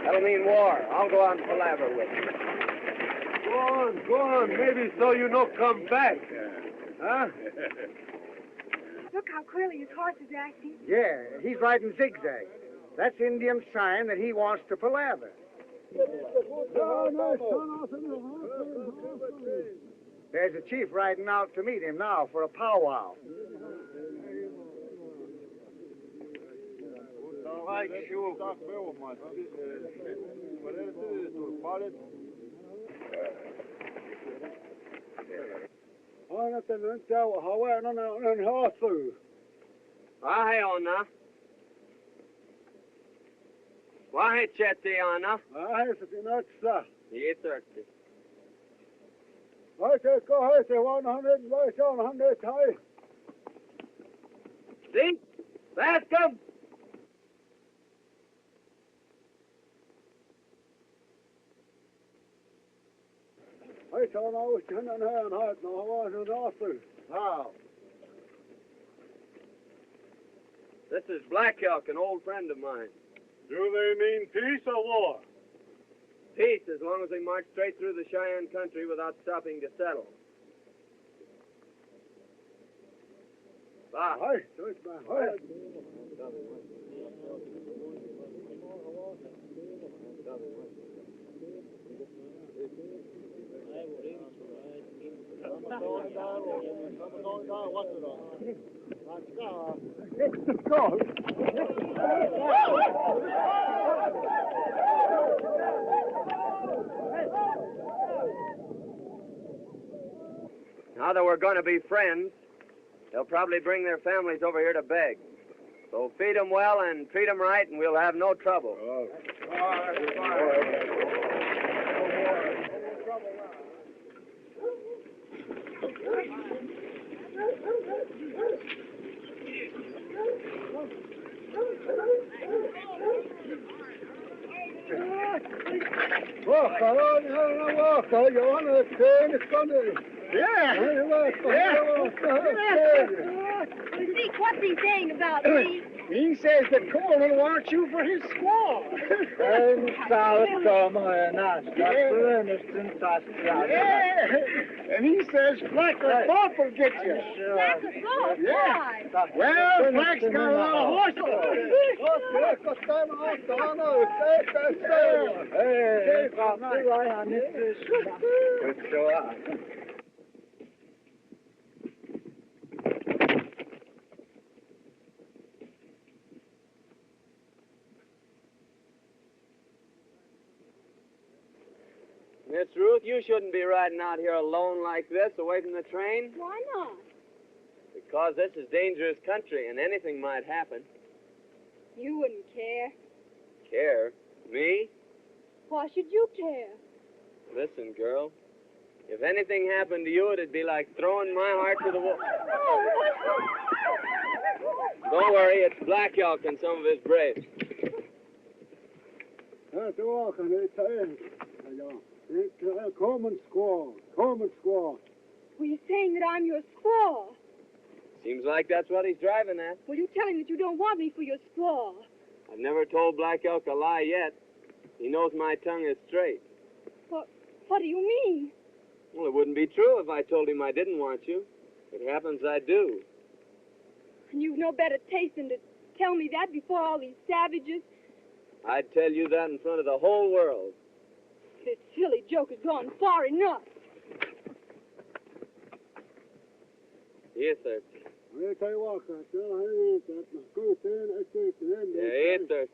That'll mean war. I'll go out and palaver with them. Go on. Maybe so you no come back. Huh? Look how queerly his horse is acting. Yeah, he's riding zigzag. That's Indian sign that he wants to palaver. There's a chief riding out to meet him now for a powwow. Waheona. Wahechetiana. Ye-30. See? Ask him. How? This is Black Elk, an old friend of mine. Do they mean peace or war? Peace, as long as they march straight through the Cheyenne country without stopping to settle. Bah. Now that we're going to be friends, they'll probably bring their families over here to beg. So feed them well and treat them right, and we'll have no trouble. Zeke, what's he saying about me? He says that Coleman wants you for his squaw. And he says Black or Thorpe will get you. Black or Thorpe? Why? Well, Black's got a lot of horses. Miss Ruth, you shouldn't be riding out here alone like this, away from the train. Why not? Because this is dangerous country, and anything might happen. You wouldn't care. Care? Me? Why should you care? Listen, girl. If anything happened to you, it'd be like throwing my heart to the wall. Don't worry, it's Black Elk and some of his braves. Coleman squaw. Well, you're saying that I'm your squaw. Seems like that's what he's driving at. Well, you tell him that you don't want me for your squaw. I've never told Black Elk a lie yet. He knows my tongue is straight. What do you mean? Well, it wouldn't be true if I told him I didn't want you. It happens I do. And you've no better taste than to tell me that before all these savages? I'd tell you that in front of the whole world. This silly joke has gone far enough. Here, sir. Yeah, here, sir.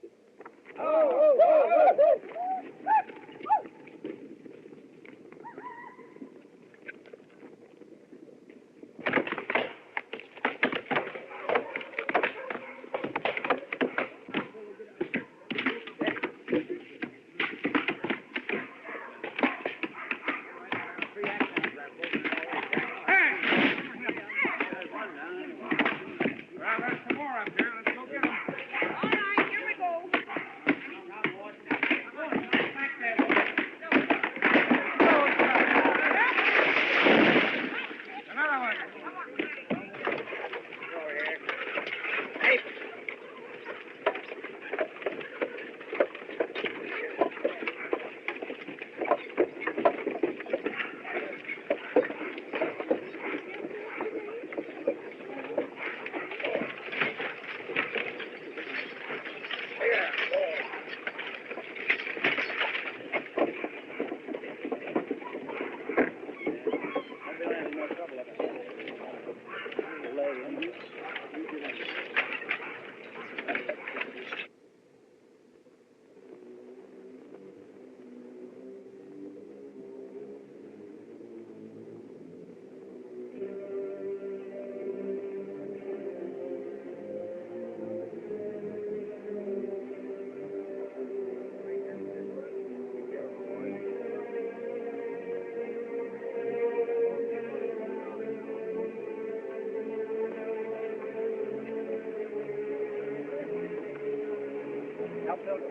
Help those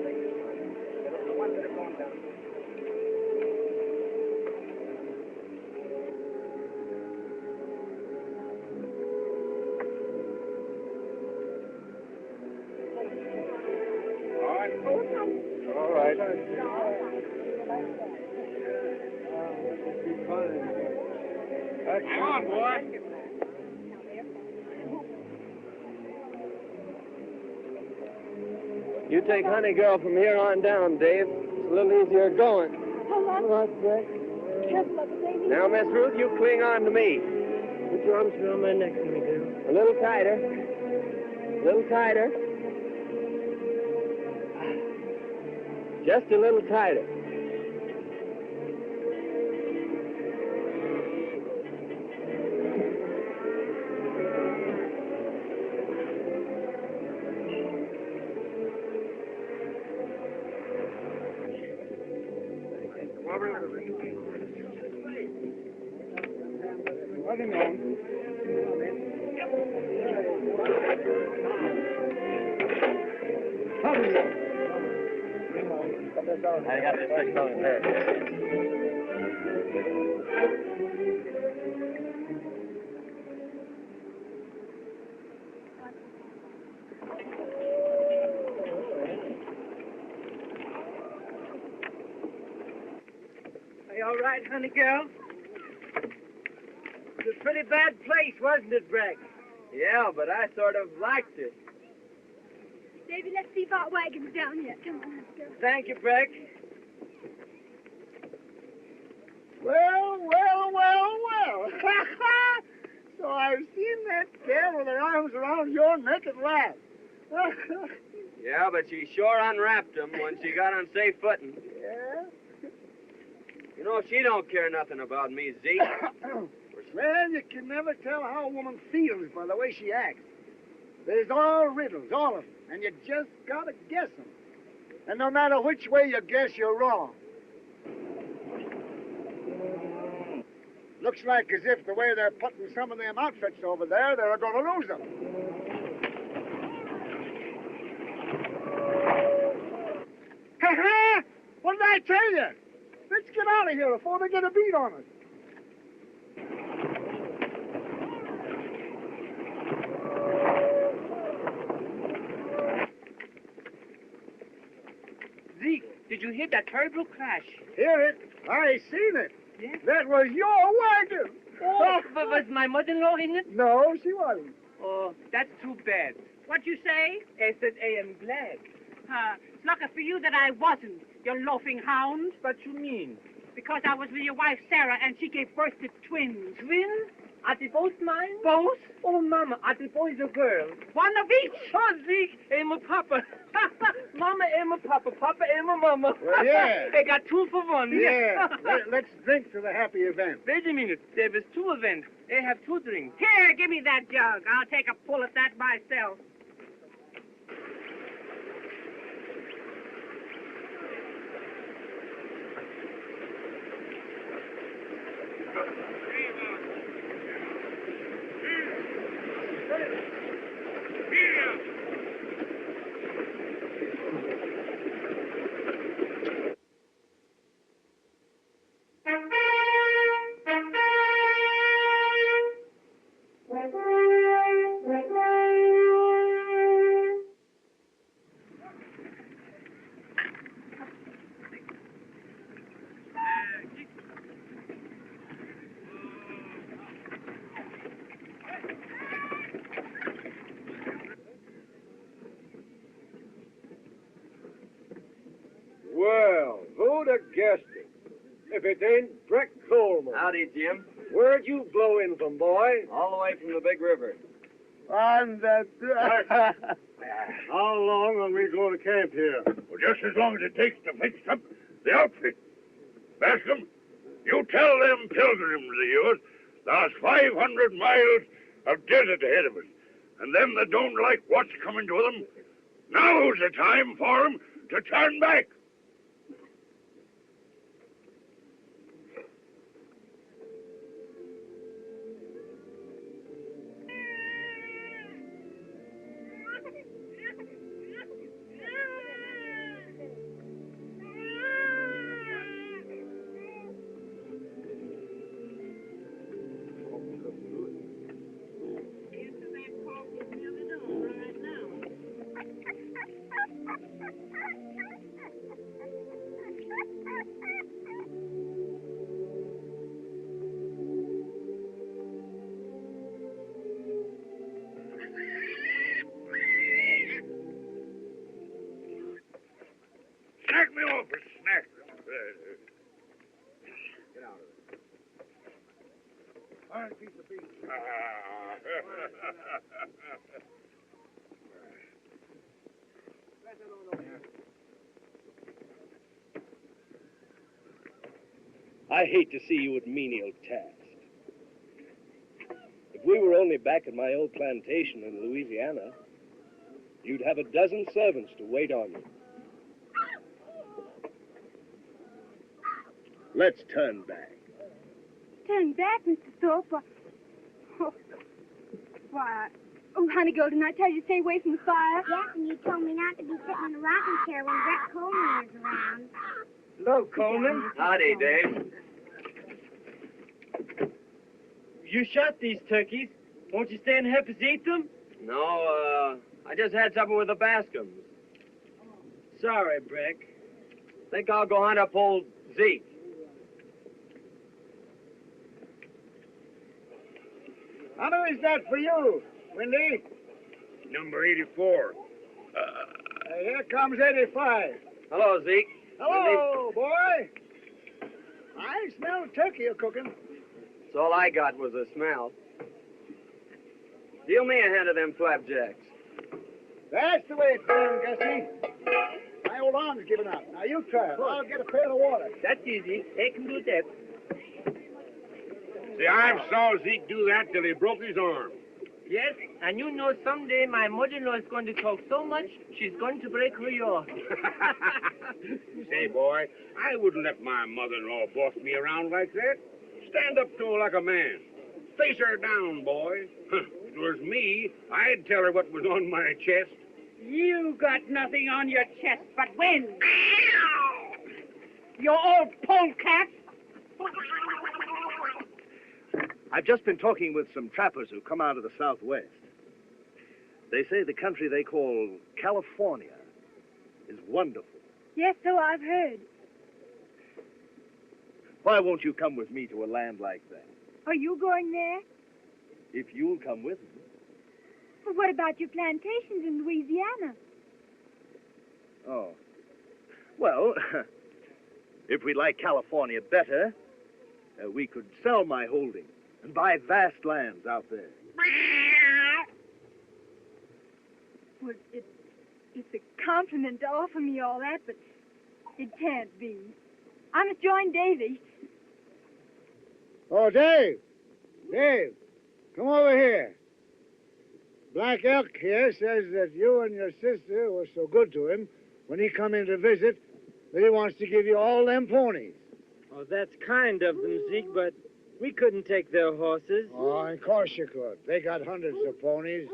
ladies. The ones that are going down. All right. Hang on, boy. You take Honey Girl from here on down, Dave. It's a little easier going. Hold on. All right, Breck. Careful of the baby. Now, Miss Ruth, you cling on to me. Put your arms around my neck, honey girl. A little tighter. A little tighter. Just a little tighter. I got this fixed on his head. Are you all right, honey girl? It was a pretty bad place, wasn't it, Breck? Yeah, but I sort of liked it. Davy, let's see if our wagon's down yet. Come on, let's go. Thank you, Breck. Well. So I've seen that gal with her arms around your neck at last. Yeah, but she sure unwrapped him when she got on safe footing. Yeah? You know, she don't care nothing about me, Zeke. Well, you can never tell how a woman feels by the way she acts. There's all riddles, all of them, and you just gotta guess them. And no matter which way you guess, you're wrong. Looks like as if the way they're putting some of them outfits over there, they're going to lose them. Ha-ha! What did I tell you? Let's get out of here before they get a beat on us. Zeke, did you hear that terrible crash? Hear it? I seen it. Yeah? That was your wagon. Oh, but was my mother-in-law in it? No, she wasn't. Oh, that's too bad. What you say? I said I am glad. It's lucky for you that I wasn't, you loafing hound. What you mean? Because I was with your wife, Sarah, and she gave birth to twins. Twins? Are they both mine? Both? Oh, Mama, are they boys or girls? One of each. Oh, Zeke, I'm a papa. Mama, I'm a papa. Papa, I'm a mama. Well, yeah. I got 2 for 1. Yeah. Let's drink to the happy event. Wait a minute. There was 2 events. I have 2 drinks. Here, give me that jug. I'll take a pull at that myself. Well, who'd have guessed it? If it ain't Breck Coleman. Howdy, Jim. Where'd you blow in from, boy? All the way from the big river. On that... How long will we go to camp here? Well, just as long as it takes to fix up the outfit. Bascom, you tell them pilgrims of yours there's 500 miles of desert ahead of us. And them that don't like what's coming to them, now's the time for them to turn back. me off a snack. Get out of it. Hard piece of beef. I hate to see you at menial tasks. If we were only back at my old plantation in Louisiana, you'd have a dozen servants to wait on you. Let's turn back. Turn back, Mr. Thorpe? Oh, honey, girl, didn't I tell you to stay away from the fire? Yes, and you told me not to be sitting in a rocking chair when Breck Coleman is around. Hello, Coleman. Howdy, Dave. You shot these turkeys. Won't you stay and help us eat them? No, I just had supper with the Bascom's. Sorry, Breck. Think I'll go hunt up old Zeke. How many is that for you, Windy? Number 84. Here comes 85. Hello, Zeke. Hello, boy. I smell turkey you're cooking. That's all I got was a smell. Deal me a hand of them flapjacks. That's the way it's done, Gussie. My old arm's giving out. Now you try it. I'll get a pail of water. That's easy. They can do that. See, I saw Zeke do that till he broke his arm. Yes, and you know someday my mother-in-law is going to talk so much, she's going to break her yaw. Say, boy, I wouldn't let my mother-in-law boss me around like that. Stand up to her like a man. Face her down, boy. If it was me, I'd tell her what was on my chest. You got nothing on your chest but wind. You old polecat. I've just been talking with some trappers who come out of the Southwest. They say the country they call California is wonderful. Yes, so I've heard. Why won't you come with me to a land like that? Are you going there? If you'll come with me. Well, what about your plantations in Louisiana? Oh. Well, if we like California better, we could sell my holdings and buy vast lands out there. Well, it's a compliment to offer me all that, but it can't be. I must join Davy. Oh, Dave. Dave, come over here. Black Elk here says that you and your sister were so good to him when he come in to visit that he wants to give you all them ponies. Oh, that's kind of them, Zeke, but we couldn't take their horses. Oh, of course you could. They got hundreds of ponies.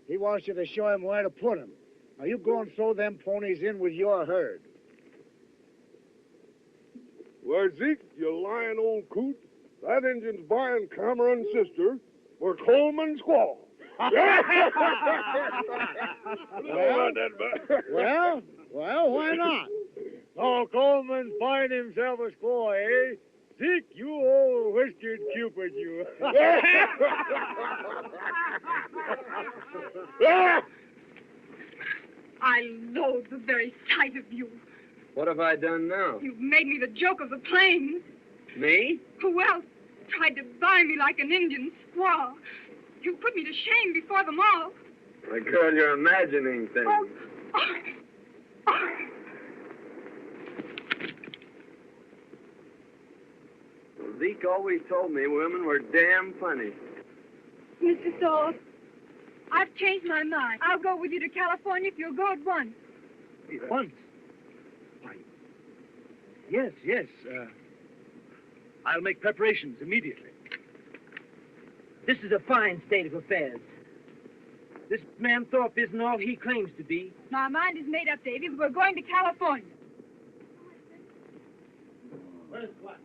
He wants you to show him where to put them. Now, you go and throw them ponies in with your herd. Why, Zeke, you lying old coot. That Indian's buying Cameron's sister for Coleman's squaw. Well, why not? Oh, Coleman's buying himself a squaw, eh? Zeke, you old whiskered Cupid, you. I loathe the very sight of you. What have I done now? You've made me the joke of the plains. Me? Who else tried to buy me like an Indian squaw? You put me to shame before them all. My girl, you're imagining things. Zeke always told me women were damn funny. Mr. Thorpe, I've changed my mind. I'll go with you to California if you'll go at once. Once? Why, yes. I'll make preparations immediately. This is a fine state of affairs. This man Thorpe isn't all he claims to be. My mind is made up, Davy. We're going to California. Where's what?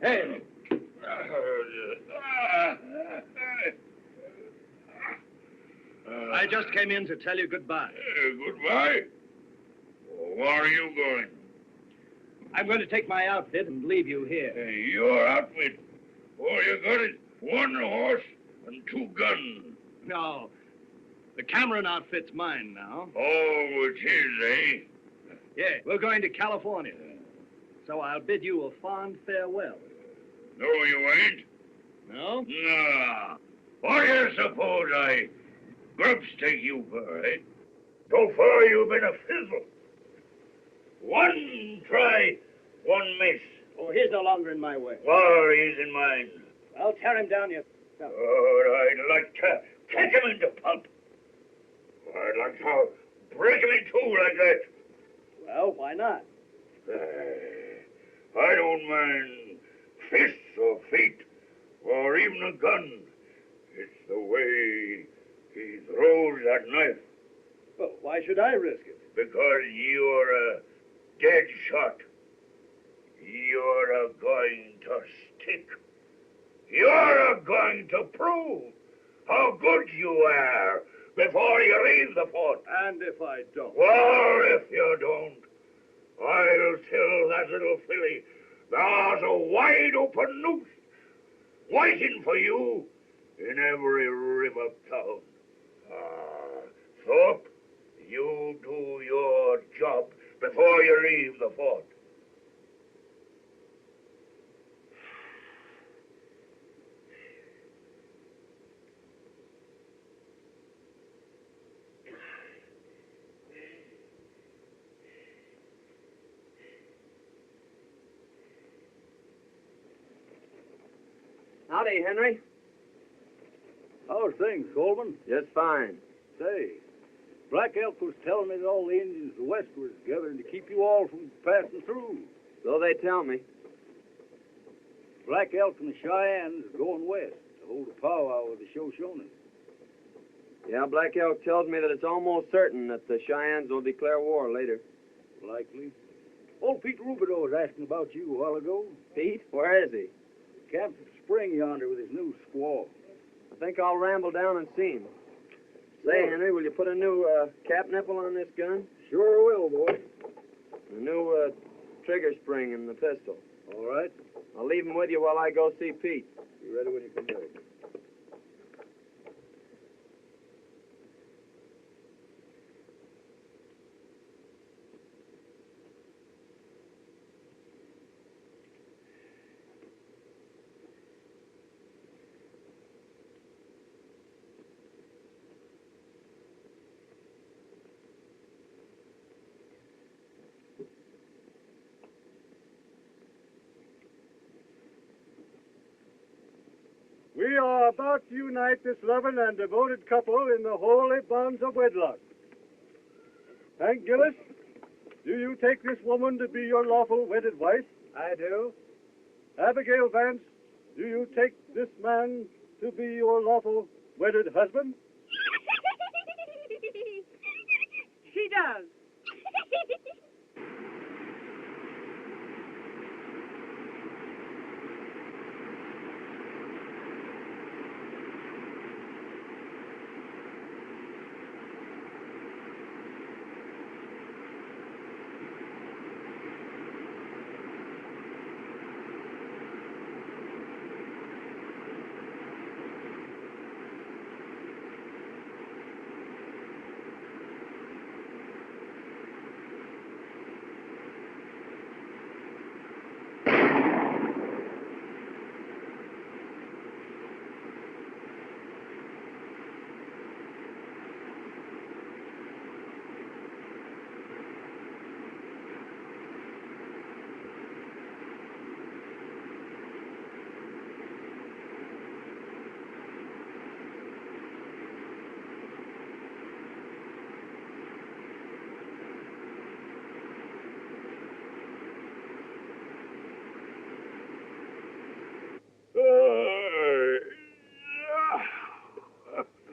Hey! I just came in to tell you goodbye. Goodbye? Where are you going? I'm going to take my outfit and leave you here. Hey, your outfit? Oh, you got it. 1 horse and 2 guns. No. The Cameron outfit's mine now. Oh, it's his, eh? Yeah, we're going to California. So I'll bid you a fond farewell. No, you ain't. No? Nah. What do you suppose I grubs take you for, eh? So far you've been a fizzle. 1 try, 1 miss. Oh, he's no longer in my way. Well, he's in mine. I'll tear him down yourself. Oh, I'd like to kick him into pulp. I'd like to break him in 2 like that. Well, why not? I don't mind fists or feet or even a gun. It's the way he throws that knife. Well, why should I risk it? Because you're a dead shot. You're going to stick. You're going to prove how good you are before you leave the fort. And if I don't? Well, if you don't, I'll tell that little filly there's a wide open noose waiting for you in every river town. Thorpe, you do your job before you leave the fort. Howdy, Henry. How's things, Coleman? Just fine. Say, Black Elk was telling me that all the Indians west were gathering to keep you all from passing through. So they tell me. Black Elk and the Cheyennes are going west to hold a powwow with the Shoshones. Yeah, Black Elk tells me that it's almost certain that the Cheyennes will declare war later. Likely. Old Pete Rubidoux was asking about you a while ago. Pete? Where is he? Camped at the spring yonder with his new squaw. I think I'll ramble down and see him. Say, Henry, will you put a new cap nipple on this gun? Sure will, boy. A new trigger spring in the pistol. All right. I'll leave him with you while I go see Pete. Be ready when you come back. We are about to unite this loving and devoted couple in the holy bonds of wedlock. Hank Gillis, do you take this woman to be your lawful wedded wife? I do. Abigail Vance, do you take this man to be your lawful wedded husband? She does.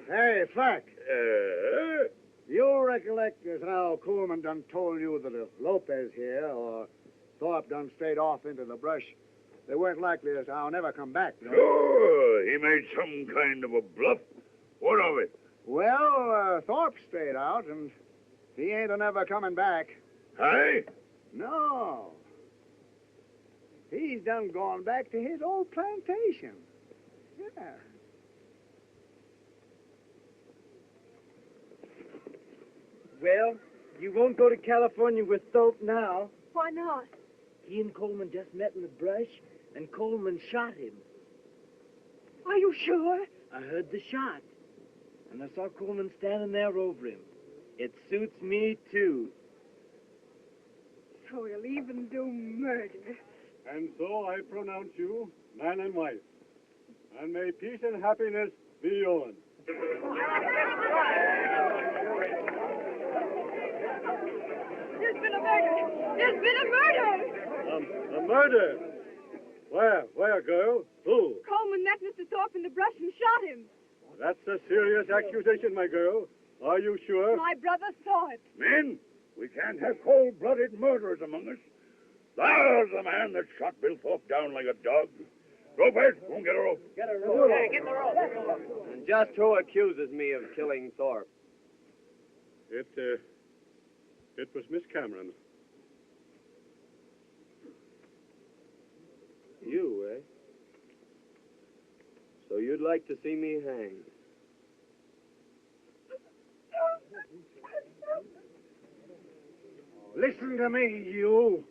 Hey, Flack. You recollect as how Coleman done told you that if Lopez here or Thorpe done strayed off into the brush, they weren't likely as how never come back, no? Sure, he made some kind of a bluff. What of it? Well, Thorpe strayed out, and he ain't a never coming back. Hey? No. He's done gone back to his old plantation. Yeah. Well, you won't go to California with Thorpe now. Why not? He and Coleman just met in the brush, and Coleman shot him. Are you sure? I heard the shot, and I saw Coleman standing there over him. It suits me, too. So he'll even do murder. And so I pronounce you man and wife. And may peace and happiness be yours. There's been a murder! There's been a murder! A murder? Where, girl? Who? Coleman met Mr. Thorpe in the brush and shot him. That's a serious accusation, my girl. Are you sure? My brother saw it. Men, we can't have cold-blooded murderers among us. There's the man that shot Bill Thorpe down like a dog. Go, Bert. Go and get a rope. Get a rope. Hey, get the rope. And just who accuses me of killing Thorpe? It was Miss Cameron. You, eh? So you'd like to see me hanged? Listen to me, you.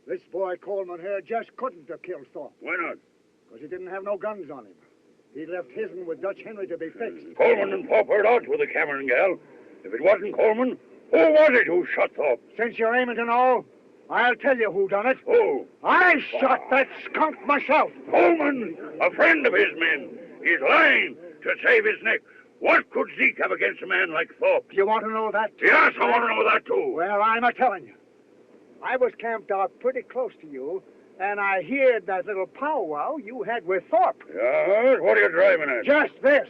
This boy Coleman here just couldn't have killed Thorpe. Why not? Because he didn't have no guns on him. He left his'n with Dutch Henry to be fixed. Coleman and Thorpe heard out with the Cameron gal. If it wasn't Coleman, who was it who shot Thorpe? Since you're aiming to know, I'll tell you who done it. Who? I shot that skunk myself. Coleman, a friend of his men. He's lying to save his neck. What could Zeke have against a man like Thorpe? Do you want to know that? Yes, I want to know that, too. Well, I'm a-telling you. I was camped out pretty close to you, and I heard that little powwow you had with Thorpe. Yes? What are you driving at? Just this.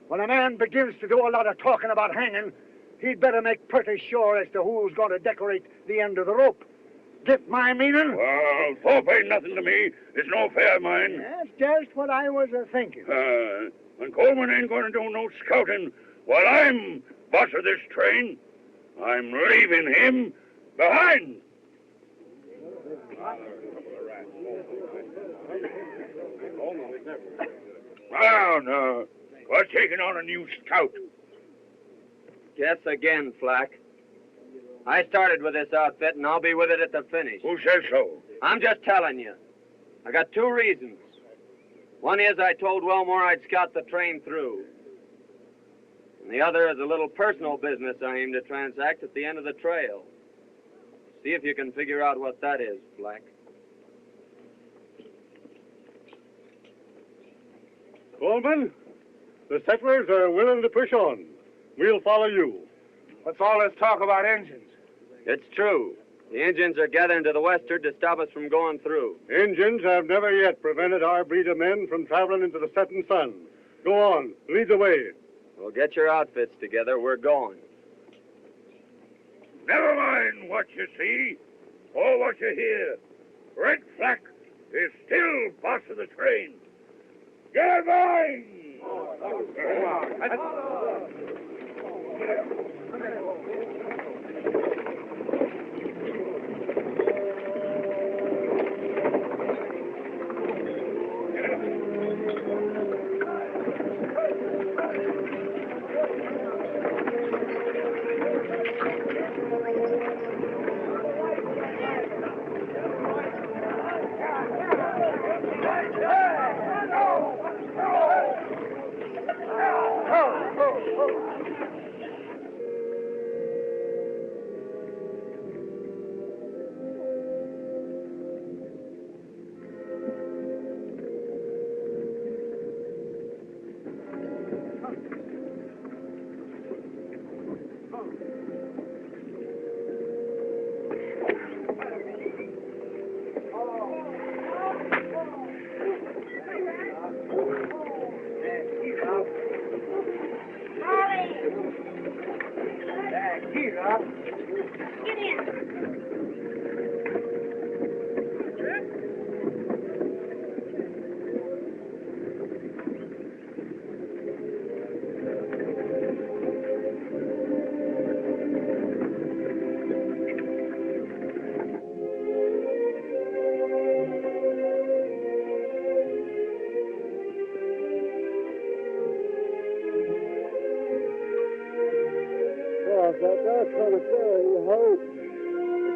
When a man begins to do a lot of talking about hanging, he'd better make pretty sure as to who's going to decorate the end of the rope. Get my meaning? Well, Thorpe ain't nothing to me. It's no affair of mine. That's just what I was a-thinking. And Coleman ain't going to do no scouting while I'm boss of this train. I'm leaving him behind. No. We're taking on a new scout. Guess again, Flack. I started with this outfit, and I'll be with it at the finish. Who says so? I'm just telling you. I got two reasons. One is I told Wellmore I'd scout the train through. And the other is a little personal business I aim to transact at the end of the trail. See if you can figure out what that is, Flack. Coleman, the settlers are willing to push on. We'll follow you. What's all this talk about engines? It's true. The Indians are gathering to the westward to stop us from going through. Indians have never yet prevented our breed of men from traveling into the setting sun. Go on, lead the way. Well, get your outfits together. We're going. Never mind what you see or what you hear. Red Flack is still boss of the train. Get going!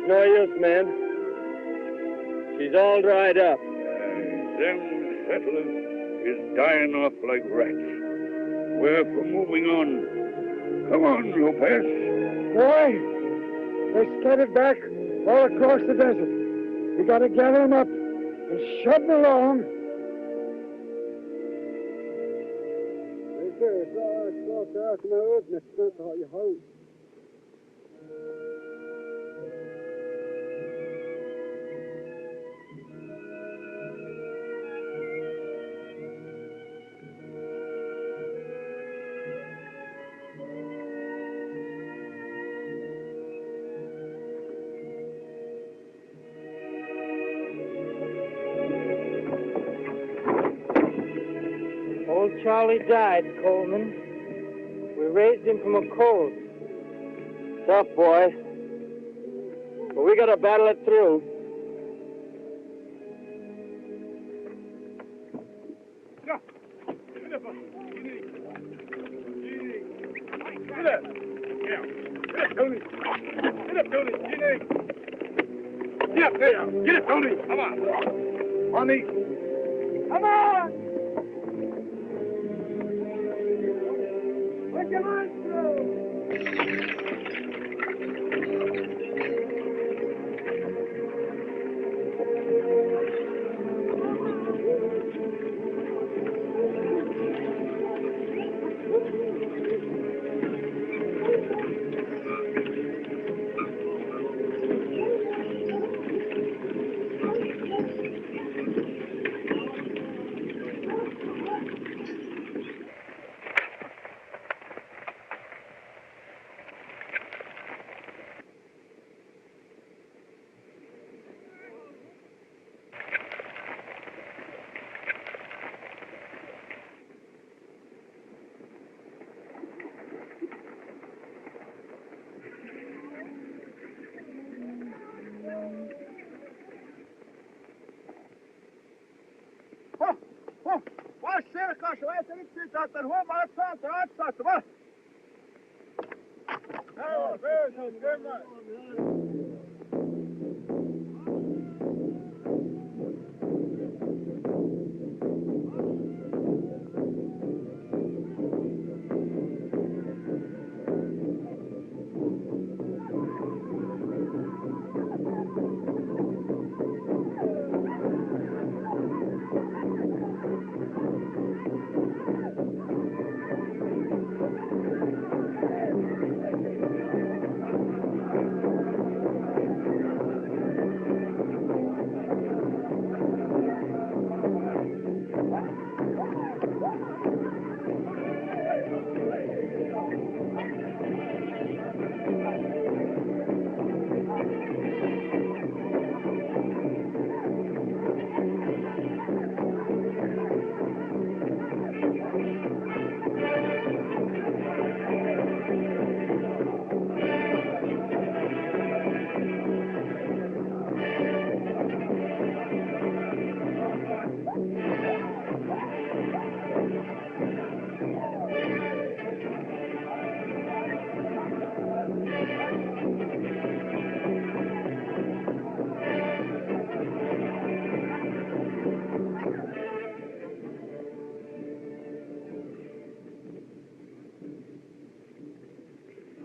no use, men. She's all dried up. Them settlers is dying off like rats. We're for moving on. Come on, Lopez. Boy, they're scattered back all across the desert. We gotta gather them up and shove them along. Old Charlie died, Coleman. We raised him from a cold. Tough boy. But we gotta battle it through. Tony. Get up, Tony. Get up there. Get up, Tony. Come on. On these. Come on. Put your hands through.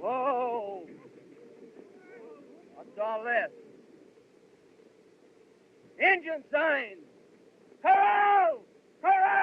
Whoa! What's all this? Engine signs! Hello! Hello!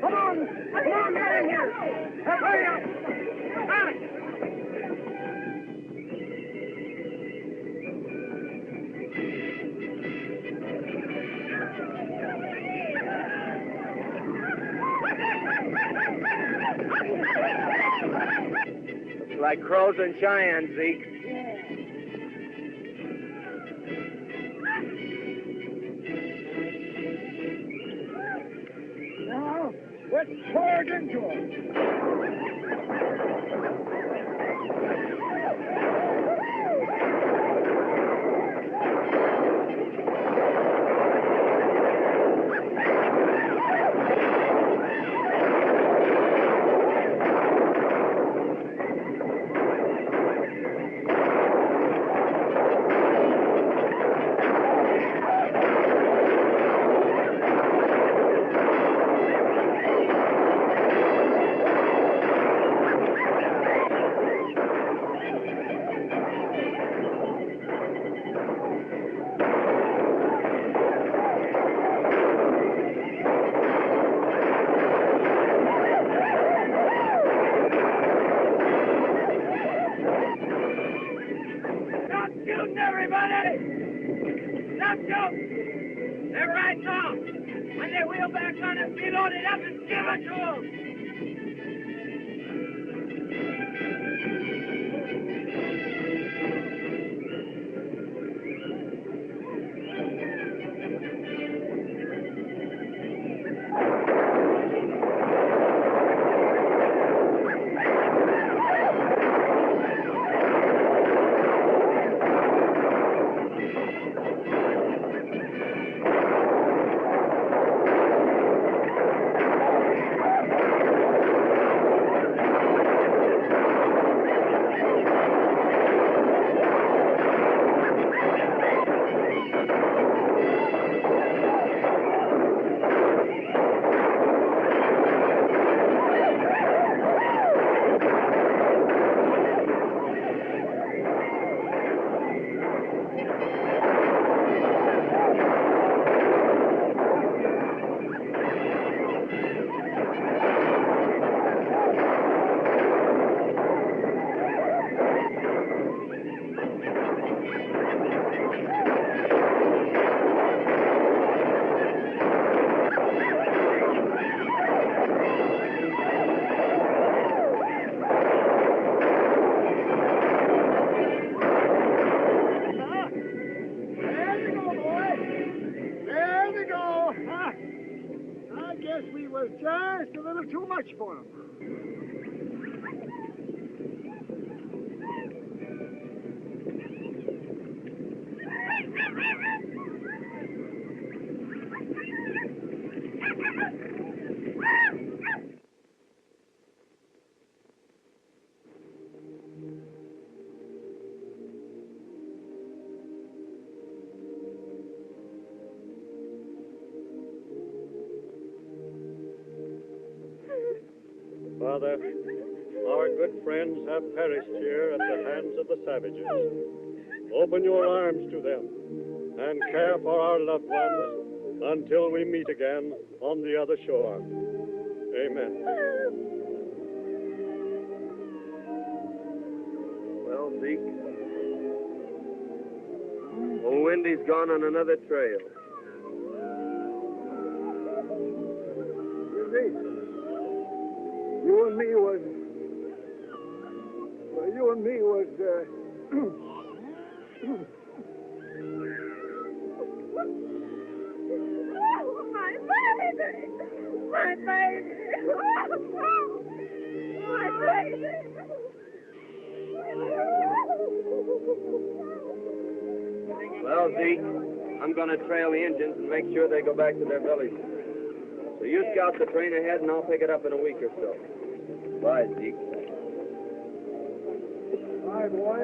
Come on, get in here. Hurry up. Looks like crows and Cheyennes, Zeke. Now, let's charge into them. Just a little too much for him. Father, our good friends have perished here at the hands of the savages. Open your arms to them and care for our loved ones until we meet again on the other shore. Amen. Well, Zeke, old Wendy's gone on another trail. You and me was... My baby! My baby! My baby! Well, Zeke, I'm going to trail the engines and make sure they go back to their villages. So you scout the train ahead, and I'll pick it up in a week or so. Bye, Zeke. Bye, boy.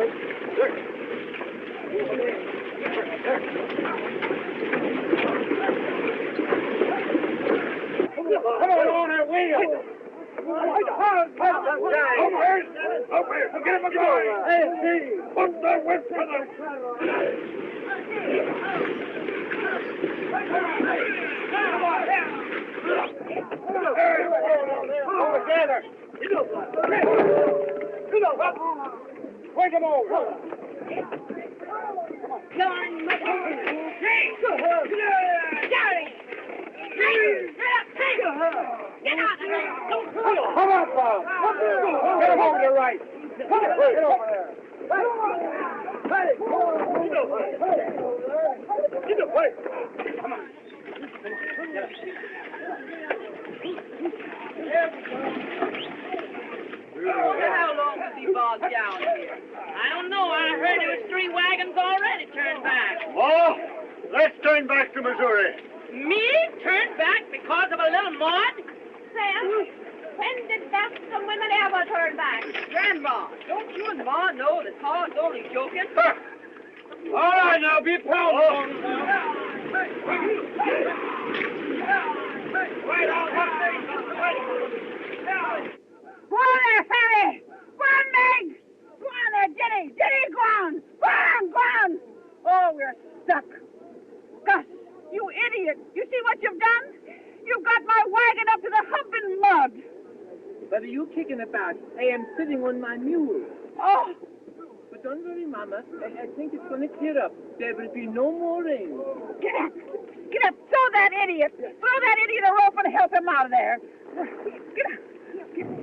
Come on that wheel. Over here. Get him a going. Hey, put the whip to the... All together. Wake them all. Get out of there! Come on, Bob. Get him over to the right. Get over there. Hey, get the place. Come on. How long was he bogged down here? I don't know. I heard there was 3 wagons already turned back. Oh, let's turn back to Missouri. Me? Turned back because of a little mud? Sam, when did some women ever turn back? Grandma, don't you and Ma know that Pa's only joking? All right, now, be pounding. Go on there, Fanny! Go on, Meg! Go on there, Jenny! Jenny, go on! Go on, go on! Oh, we're stuck. Gus, you idiot! You see what you've done? You've got my wagon up to the hump in mud. What are you kicking about? I am sitting on my mule. Oh! But don't worry, Mama. I think it's going to clear up. There will be no more rain. Get up! Get up! Throw that idiot! Throw that idiot a rope and help him out of there. Get up! Get up.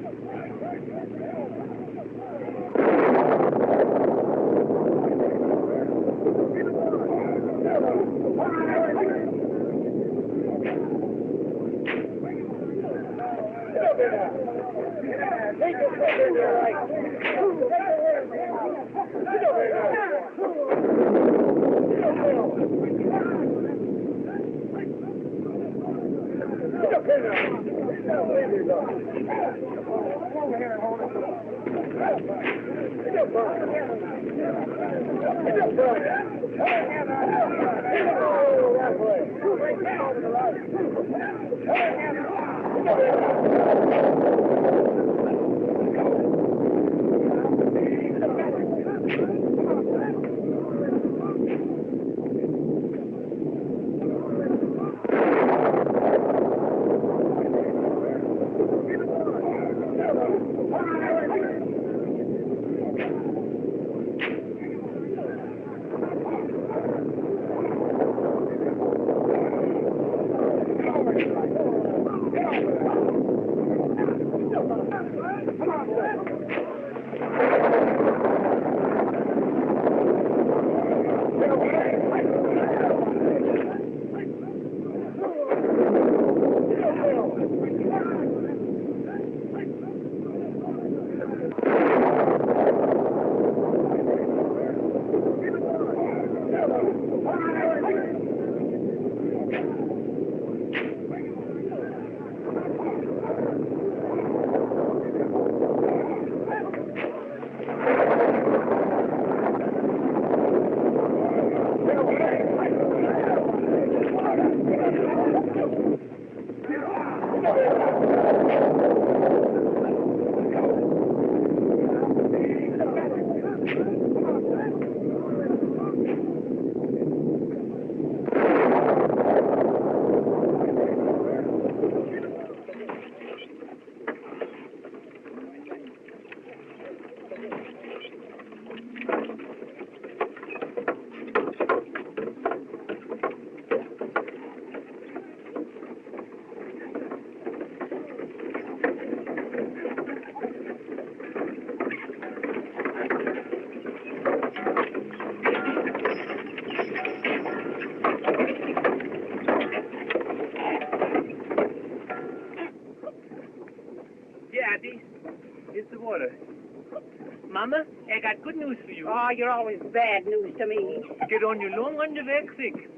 Mama, I got good news for you. Oh, you're always bad news to me. Get on your long underwear quick.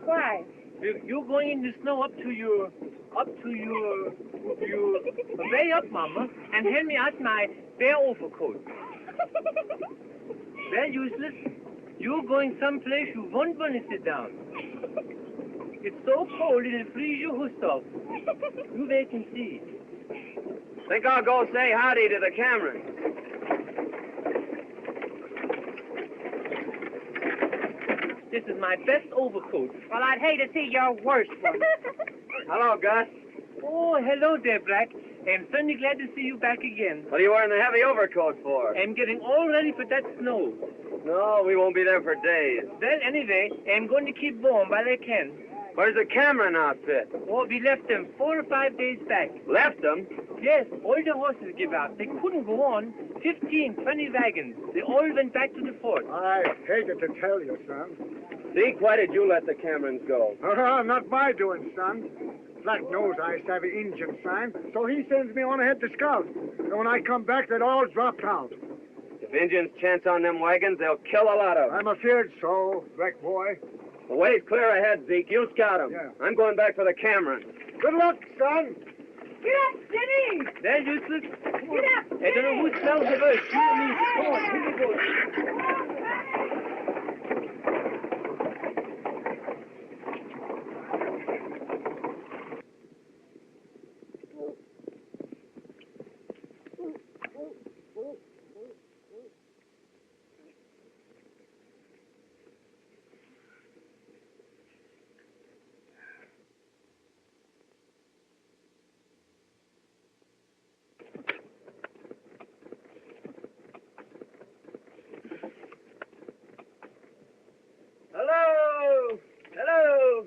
Why? You're going in the snow up to your, way up, Mama, and hand me out my bear overcoat. Well, useless. You're going someplace you won't want to sit down. It's so cold it'll freeze your hoofs off. You wait and see. Think I'll go say howdy to the Camerons. This is my best overcoat. Well, I'd hate to see your worst one. Hello, Gus. Oh, hello there, Breck. I'm certainly glad to see you back again. What are you wearing the heavy overcoat for? I'm getting all ready for that snow. No, we won't be there for days. Well, anyway, I'm going to keep warm while I can. Where's the Cameron outfit? Oh, we left them 4 or 5 days back. Left them? Yes, all the horses give out. They couldn't go on. 15, 20 wagons. They all went back to the fort. I hated to tell you, son. Zeke, why did you let the Camerons go? Not my doing, son. Black knows I have an Injun sign, so he sends me on ahead to scout. And when I come back, they'd all dropped out. If Indians chance on them wagons, they'll kill a lot of them. I'm afeard so, Breck boy. The way's clear ahead, Zeke. You scout them. Yeah. I'm going back for the Cameron. Good luck, son. Get up, Jenny! They're useless. Get up, I don't know who smells the worst. You or me. Come on, here we go. Hello! Hello!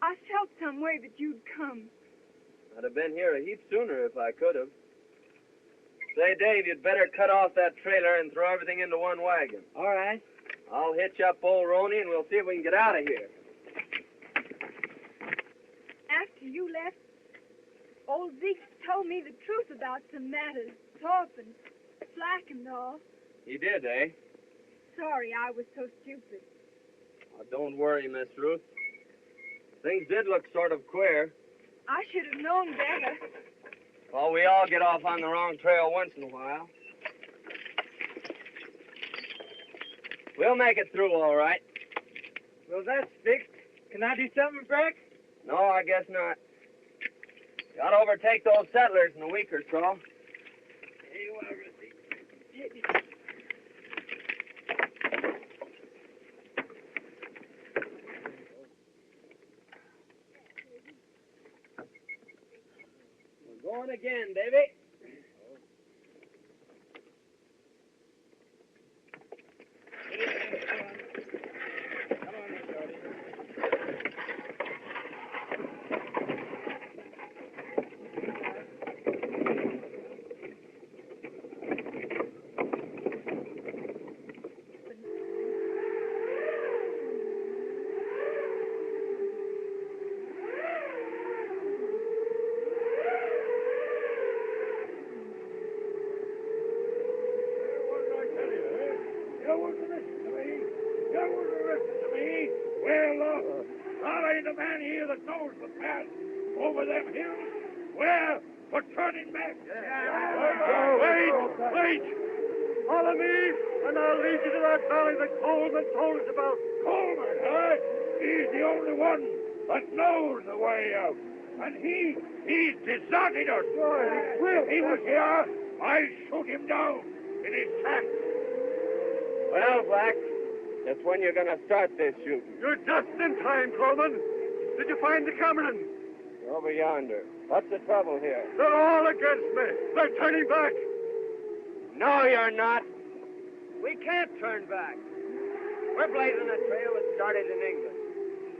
I felt some way that you'd come. I'd have been here a heap sooner if I could have. Say, Dave, you'd better cut off that trailer and throw everything into one wagon. All right. I'll hitch up old Roney and we'll see if we can get out of here. After you left, old Zeke told me the truth about some matters. Thorpe and Slack and all. He did, eh? Sorry I was so stupid. Oh, don't worry, Miss Ruth. Things did look sort of queer. I should have known better. Well, we all get off on the wrong trail once in a while. We'll make it through all right. Well, that's fixed. Can I do something, Breck? No, I guess not. Got to overtake those settlers in a week or so. Here you are, Ruthie. We're going again, baby. Over them hills? Where? For turning back? Wait! Follow me, and I'll lead you to that valley that Coleman told us about. Coleman, eh? He's the only one that knows the way out. And he's deserted us. He was here. I'll shoot him down in his tracks. Well, Black, just when you're going to start this shooting? You're just in time, Coleman. Did you find the Cameron? Over yonder. What's the trouble here? They're all against me. They're turning back. No, you're not. We can't turn back. We're blazing a trail that started in England.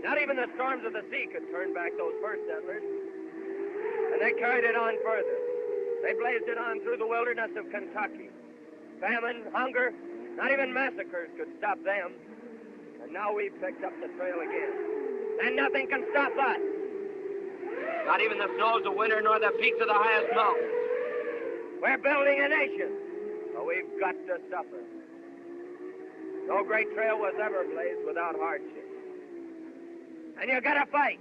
Not even the storms of the sea could turn back those first settlers. And they carried it on further. They blazed it on through the wilderness of Kentucky. Famine, hunger, not even massacres could stop them. And now we've picked up the trail again. And nothing can stop us. Not even the snows of winter nor the peaks of the highest mountains. We're building a nation, so we've got to suffer. No great trail was ever blazed without hardship. And you gotta fight.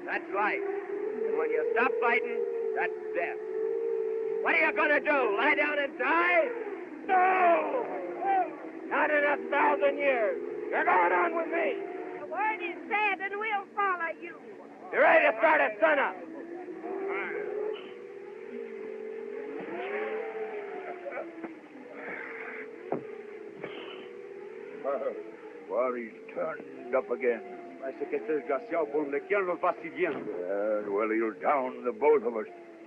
That's life. And And when you stop fighting, that's death. What are you gonna do? Lie down and die? No! Not in 1,000 years. You're going on with me. The word is said, and we'll follow you. You ready to start at sunup? Well, he's turned up again. Parece que este desgraciado por donde quiera nos va siguiendo. Well, he'll down the both of us.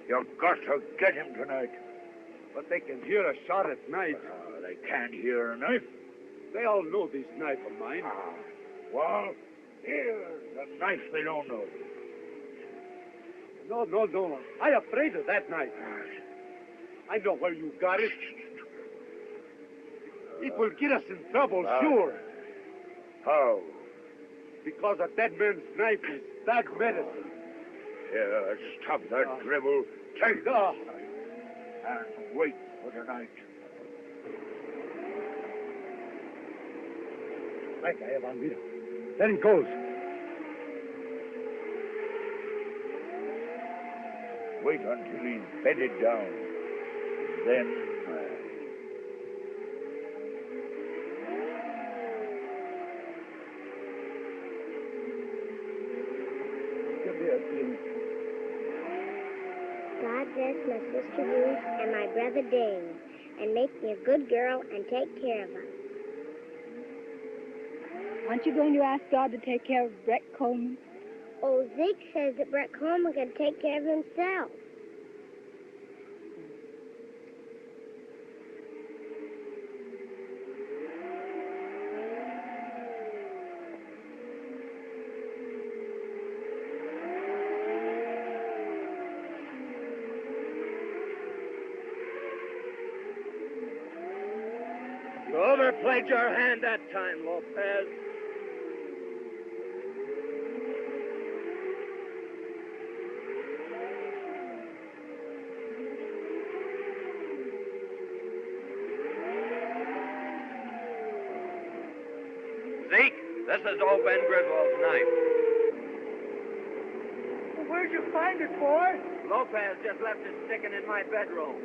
You've got to get him tonight. But they can hear a shot at night. They can't hear a knife. They all know this knife of mine. Well, here's a knife they don't know. No. I'm afraid of that knife. I know where you got it. It will get us in trouble, sure. How? Because a dead man's knife is bad medicine. Yeah, stop that dribble. Take No. and wait for the night. Venga, Evan, mira. There he goes. Wait until he's bedded down. Then... God bless my sister Ruth and my brother Dave, and make me a good girl and take care of us. Aren't you going to ask God to take care of Breck Coleman? Oh, Zeke says that Breck Coleman can take care of himself. You overplayed your hand that time, Lopez. Zeke, this is old Ben Griswold's knife. Where'd you find it, boy? Lopez just left it sticking in my bedroom.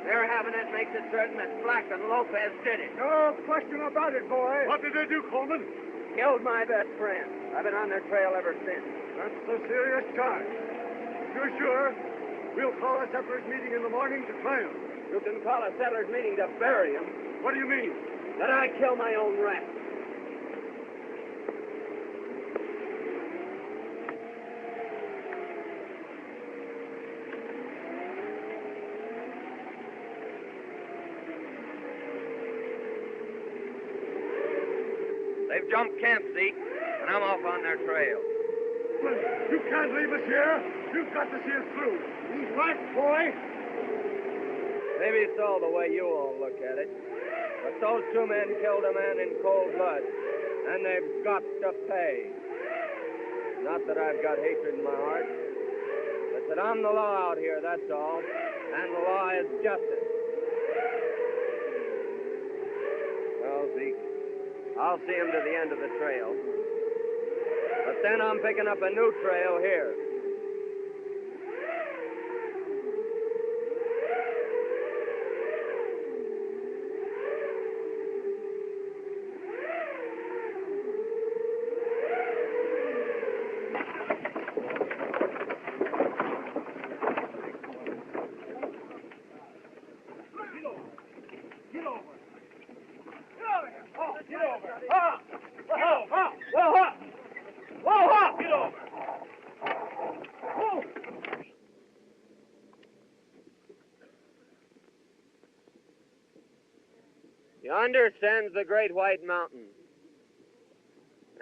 Their having it makes it certain that Black and Lopez did it. No question about it, boy. What did they do, Coleman? Killed my best friend. I've been on their trail ever since. That's a serious charge. If you're sure, we'll call a settlers meeting in the morning to try him. You can call a settlers meeting to bury him. What do you mean? That I kill my own rat. They've jumped camp, Zeke, and I'm off on their trail. You can't leave us here. You've got to see us through. He's right, boy. Maybe so the way you all look at it. But those two men killed a man in cold blood, and they've got to pay. Not that I've got hatred in my heart, but that I'm the law out here, that's all. And the law is justice. Well, Zeke, I'll see him to the end of the trail. But then I'm picking up a new trail here. Yonder stands the great white mountain.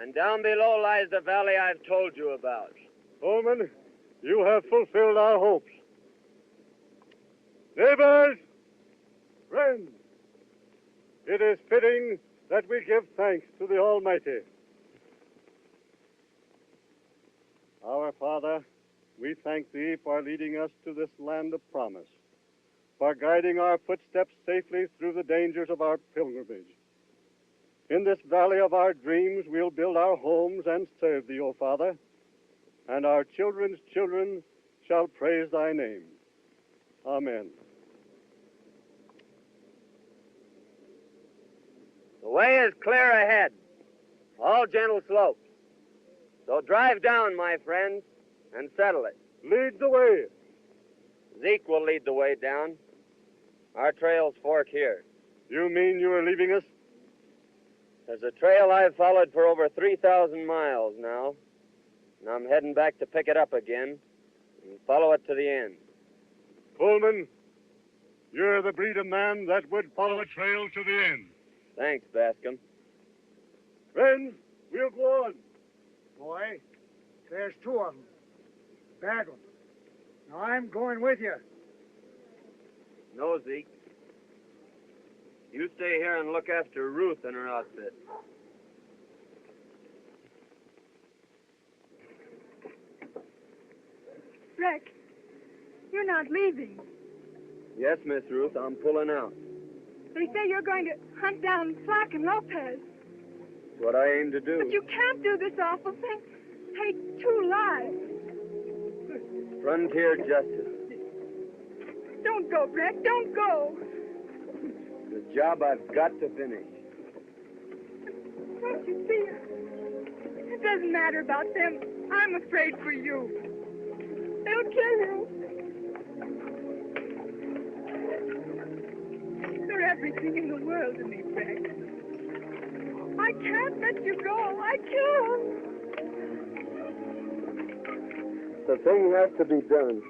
And down below lies the valley I've told you about. Coleman, you have fulfilled our hopes. Neighbors, friends, it is fitting that we give thanks to the Almighty. Our Father, we thank Thee for leading us to this land of promise, for guiding our footsteps safely through the dangers of our pilgrimage. In this valley of our dreams, we'll build our homes and serve Thee, O Father, and our children's children shall praise thy name. Amen. The way is clear ahead, all gentle slopes. So drive down, my friends, and settle it. Lead the way. Zeke will lead the way down. Our trails fork here. You mean you are leaving us? There's a trail I've followed for over 3,000 miles now, and I'm heading back to pick it up again and follow it to the end. Coleman, you're the breed of man that would follow a trail to the end. Thanks, Bascom. Friends, we'll go on. Boy, there's two of them. Bad ones. Now I'm going with you. No, Zeke. You stay here and look after Ruth and her outfit. Breck, you're not leaving. Yes, Miss Ruth, I'm pulling out. They say you're going to hunt down Flack and Lopez. It's what I aim to do. But you can't do this awful thing. Take 2 lives. Frontier justice. Don't go, Breck. Don't go. The job I've got to finish. Don't you see? It doesn't matter about them. I'm afraid for you. They'll kill you. You're everything in the world to me, Breck. I can't let you go. I can't. The thing has to be done.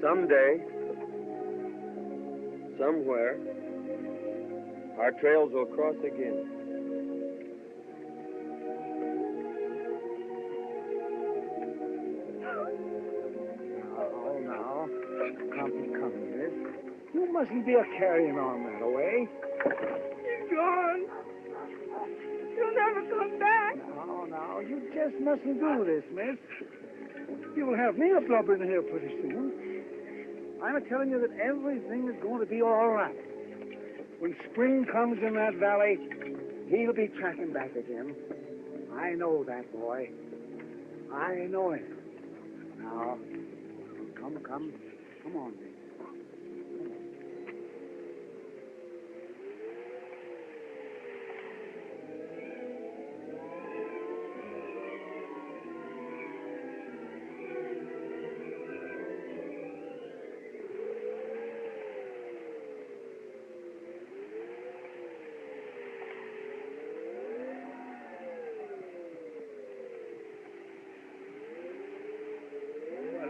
Someday, somewhere, our trails will cross again. Oh, now. Come, miss. You mustn't be a-carrying on that way. He's gone. He'll never come back. Now, you just mustn't do this, miss. You'll have me a blubbering here pretty soon. I'm a-telling you that everything is going to be all right. When spring comes in that valley, he'll be tracking back again. I know that, boy. I know it. Now, come on, miss.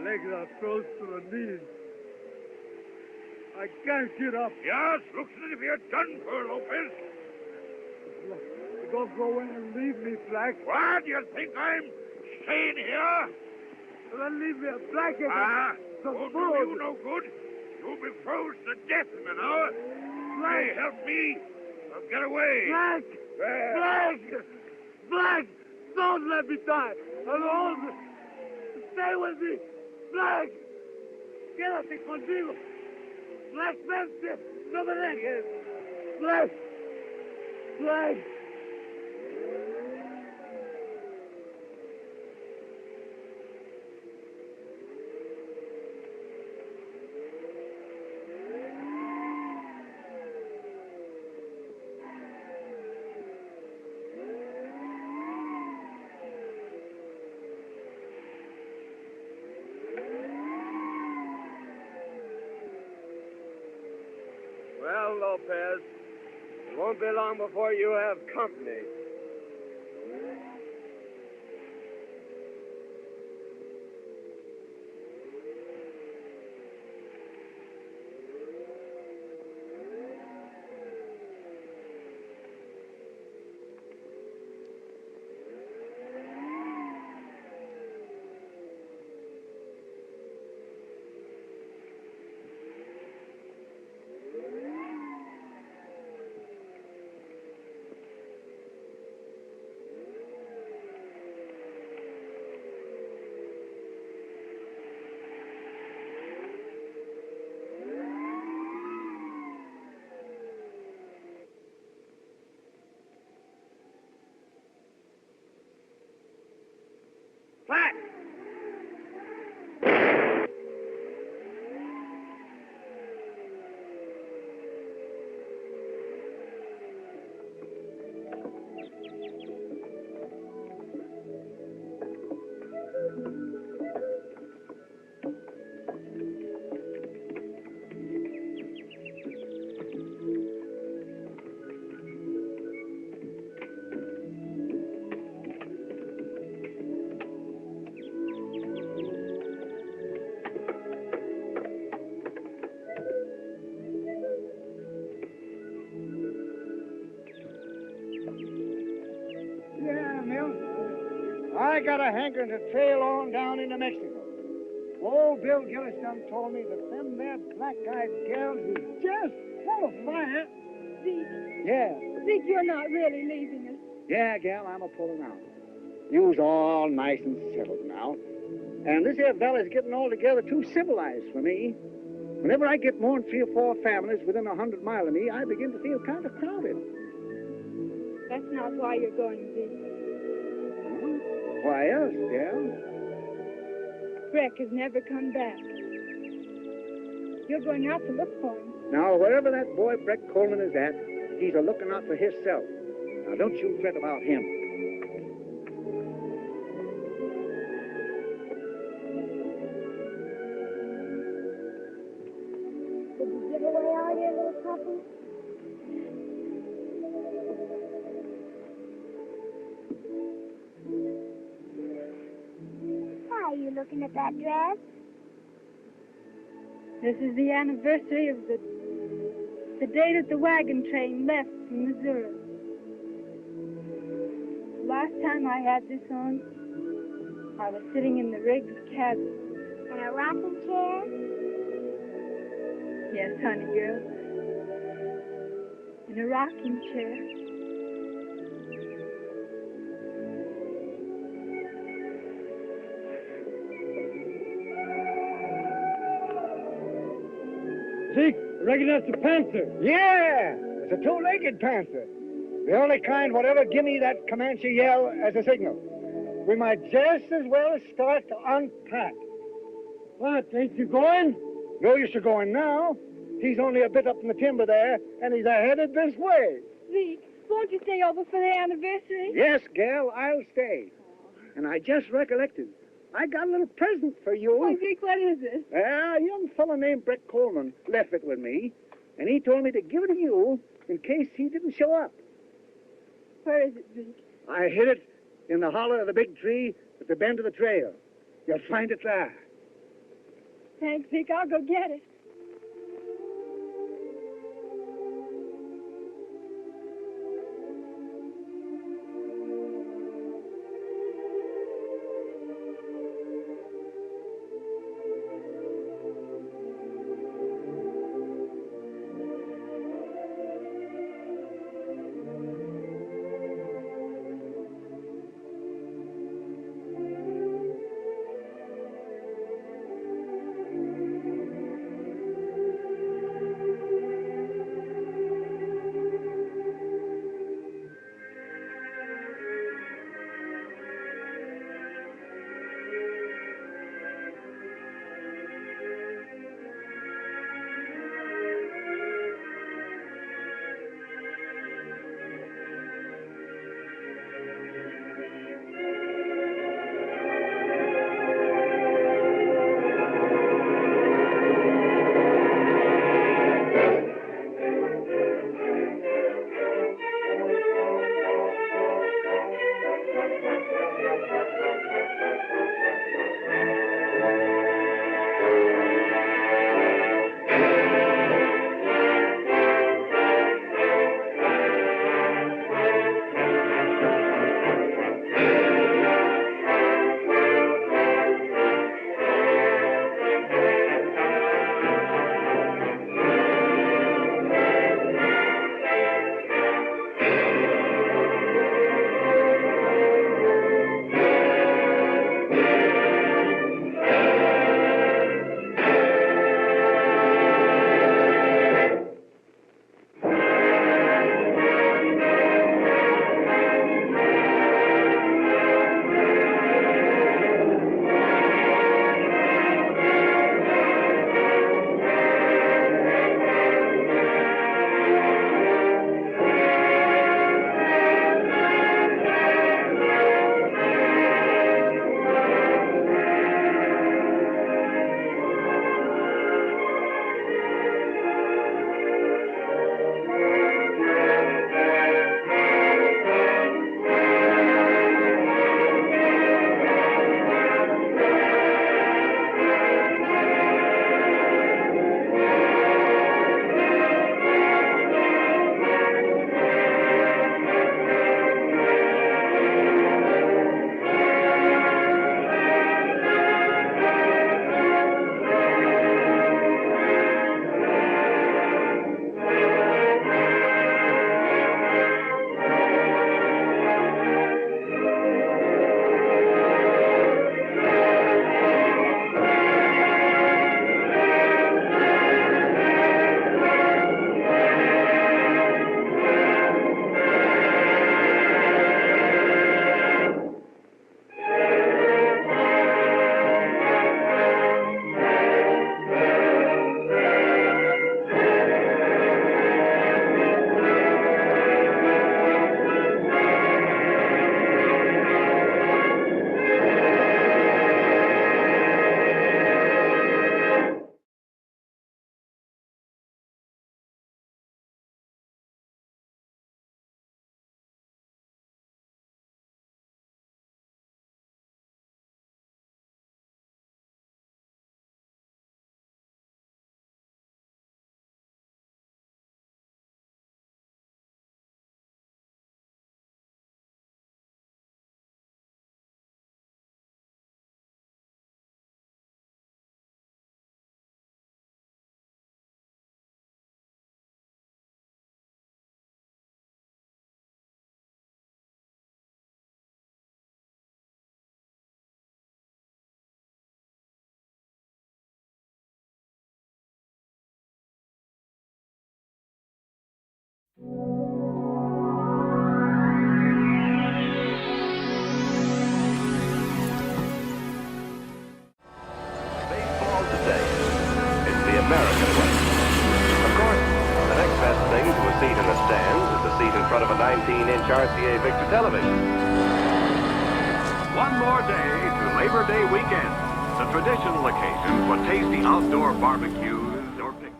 Legs are close to the knees. I can't get up. Yes, looks as if you're done for, Lopez. Don't go in and leave me, Black. What? You think I'm staying here? Then leave me a blanket. Won't do you no good. You'll be froze to death in an hour. Hey, help me. I'll get away. Black! There. Black! Black! Don't let me die. Alone. Stay with me. Black! Quédate conmigo. Black, vente. No me dejes. Black! Black! Well, Lopez, it won't be long before you have company. Yeah, Mill. I got a hankering to trail on down into Mexico. Old Bill Gillis done told me that them there black-eyed gals is just full of fire. Zeke, Yeah. Zeke, you're not really leaving us. Yeah, gal, I'm a-pulling out. You's all nice and settled now. And this here valley's getting altogether too civilized for me. Whenever I get more than 3 or 4 families within 100 miles of me, I begin to feel kind of crowded. That's not why you're going, Zeke. Why else, gal? Breck has never come back. You're going out to look for him. Now, wherever that boy Breck Coleman is at, he's a-looking out for himself. Now, don't you fret about him. Did you give away all your little puppies? Why are you looking at that dress? This is the anniversary of the day that the wagon train left from Missouri. The last time I had this on, I was sitting in the rigged cabin. In a rocking chair? Yes, honey girl. In a rocking chair. Zeke, I reckon that's a panther. Yeah, it's a 2-legged panther. The only kind whatever give me that Comanche yell as a signal. We might just as well start to unpack. What, ain't you going? No use of going now. He's only a bit up in the timber there, and he's headed this way. Zeke, won't you stay over for the anniversary? Yes, gal, I'll stay. And I just recollected. I got a little present for you. Oh, Zeke, what is it? A young fellow named Breck Coleman left it with me, and he told me to give it to you in case he didn't show up. Where is it, Zeke? I hid it in the hollow of the big tree at the bend of the trail. You'll find it there. Thanks, Zeke. I'll go get it. Baseball today is the American way. Of course, the next best thing to a seat in the stands is a seat in front of a 19-inch RCA Victor television. One more day to Labor Day weekend, the traditional occasion for tasty outdoor barbecues or picnics.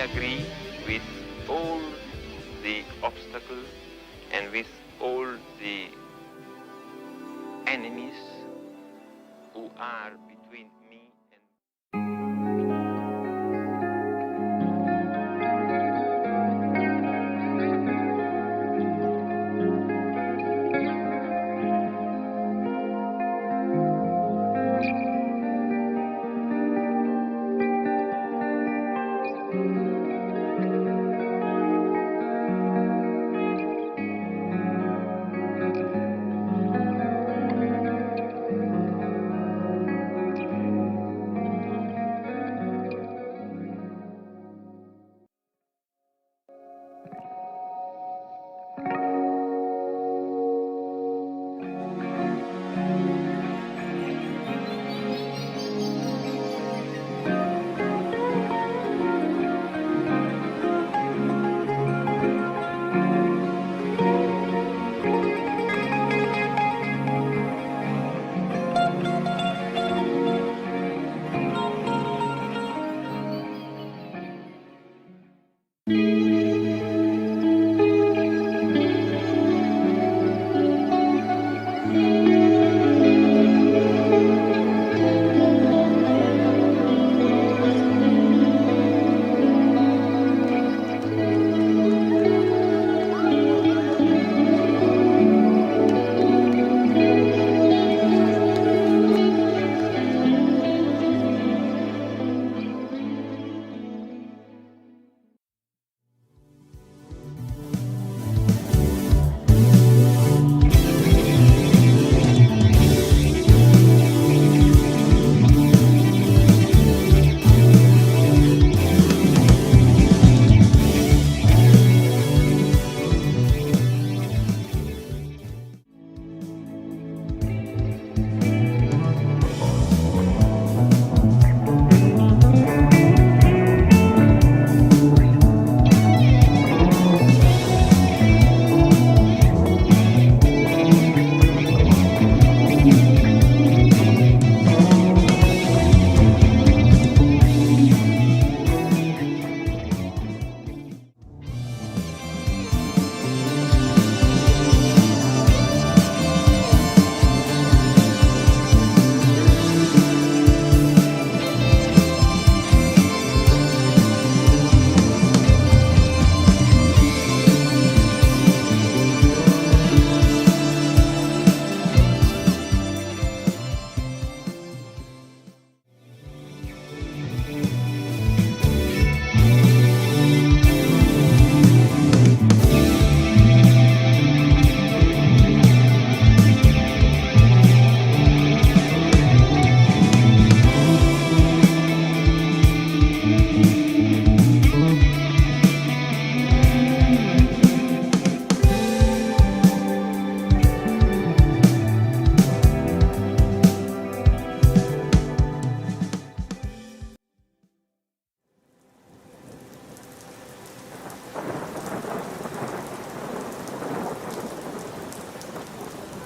Agree with all the obstacles and with all the enemies who are between me and...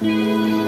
Thank you.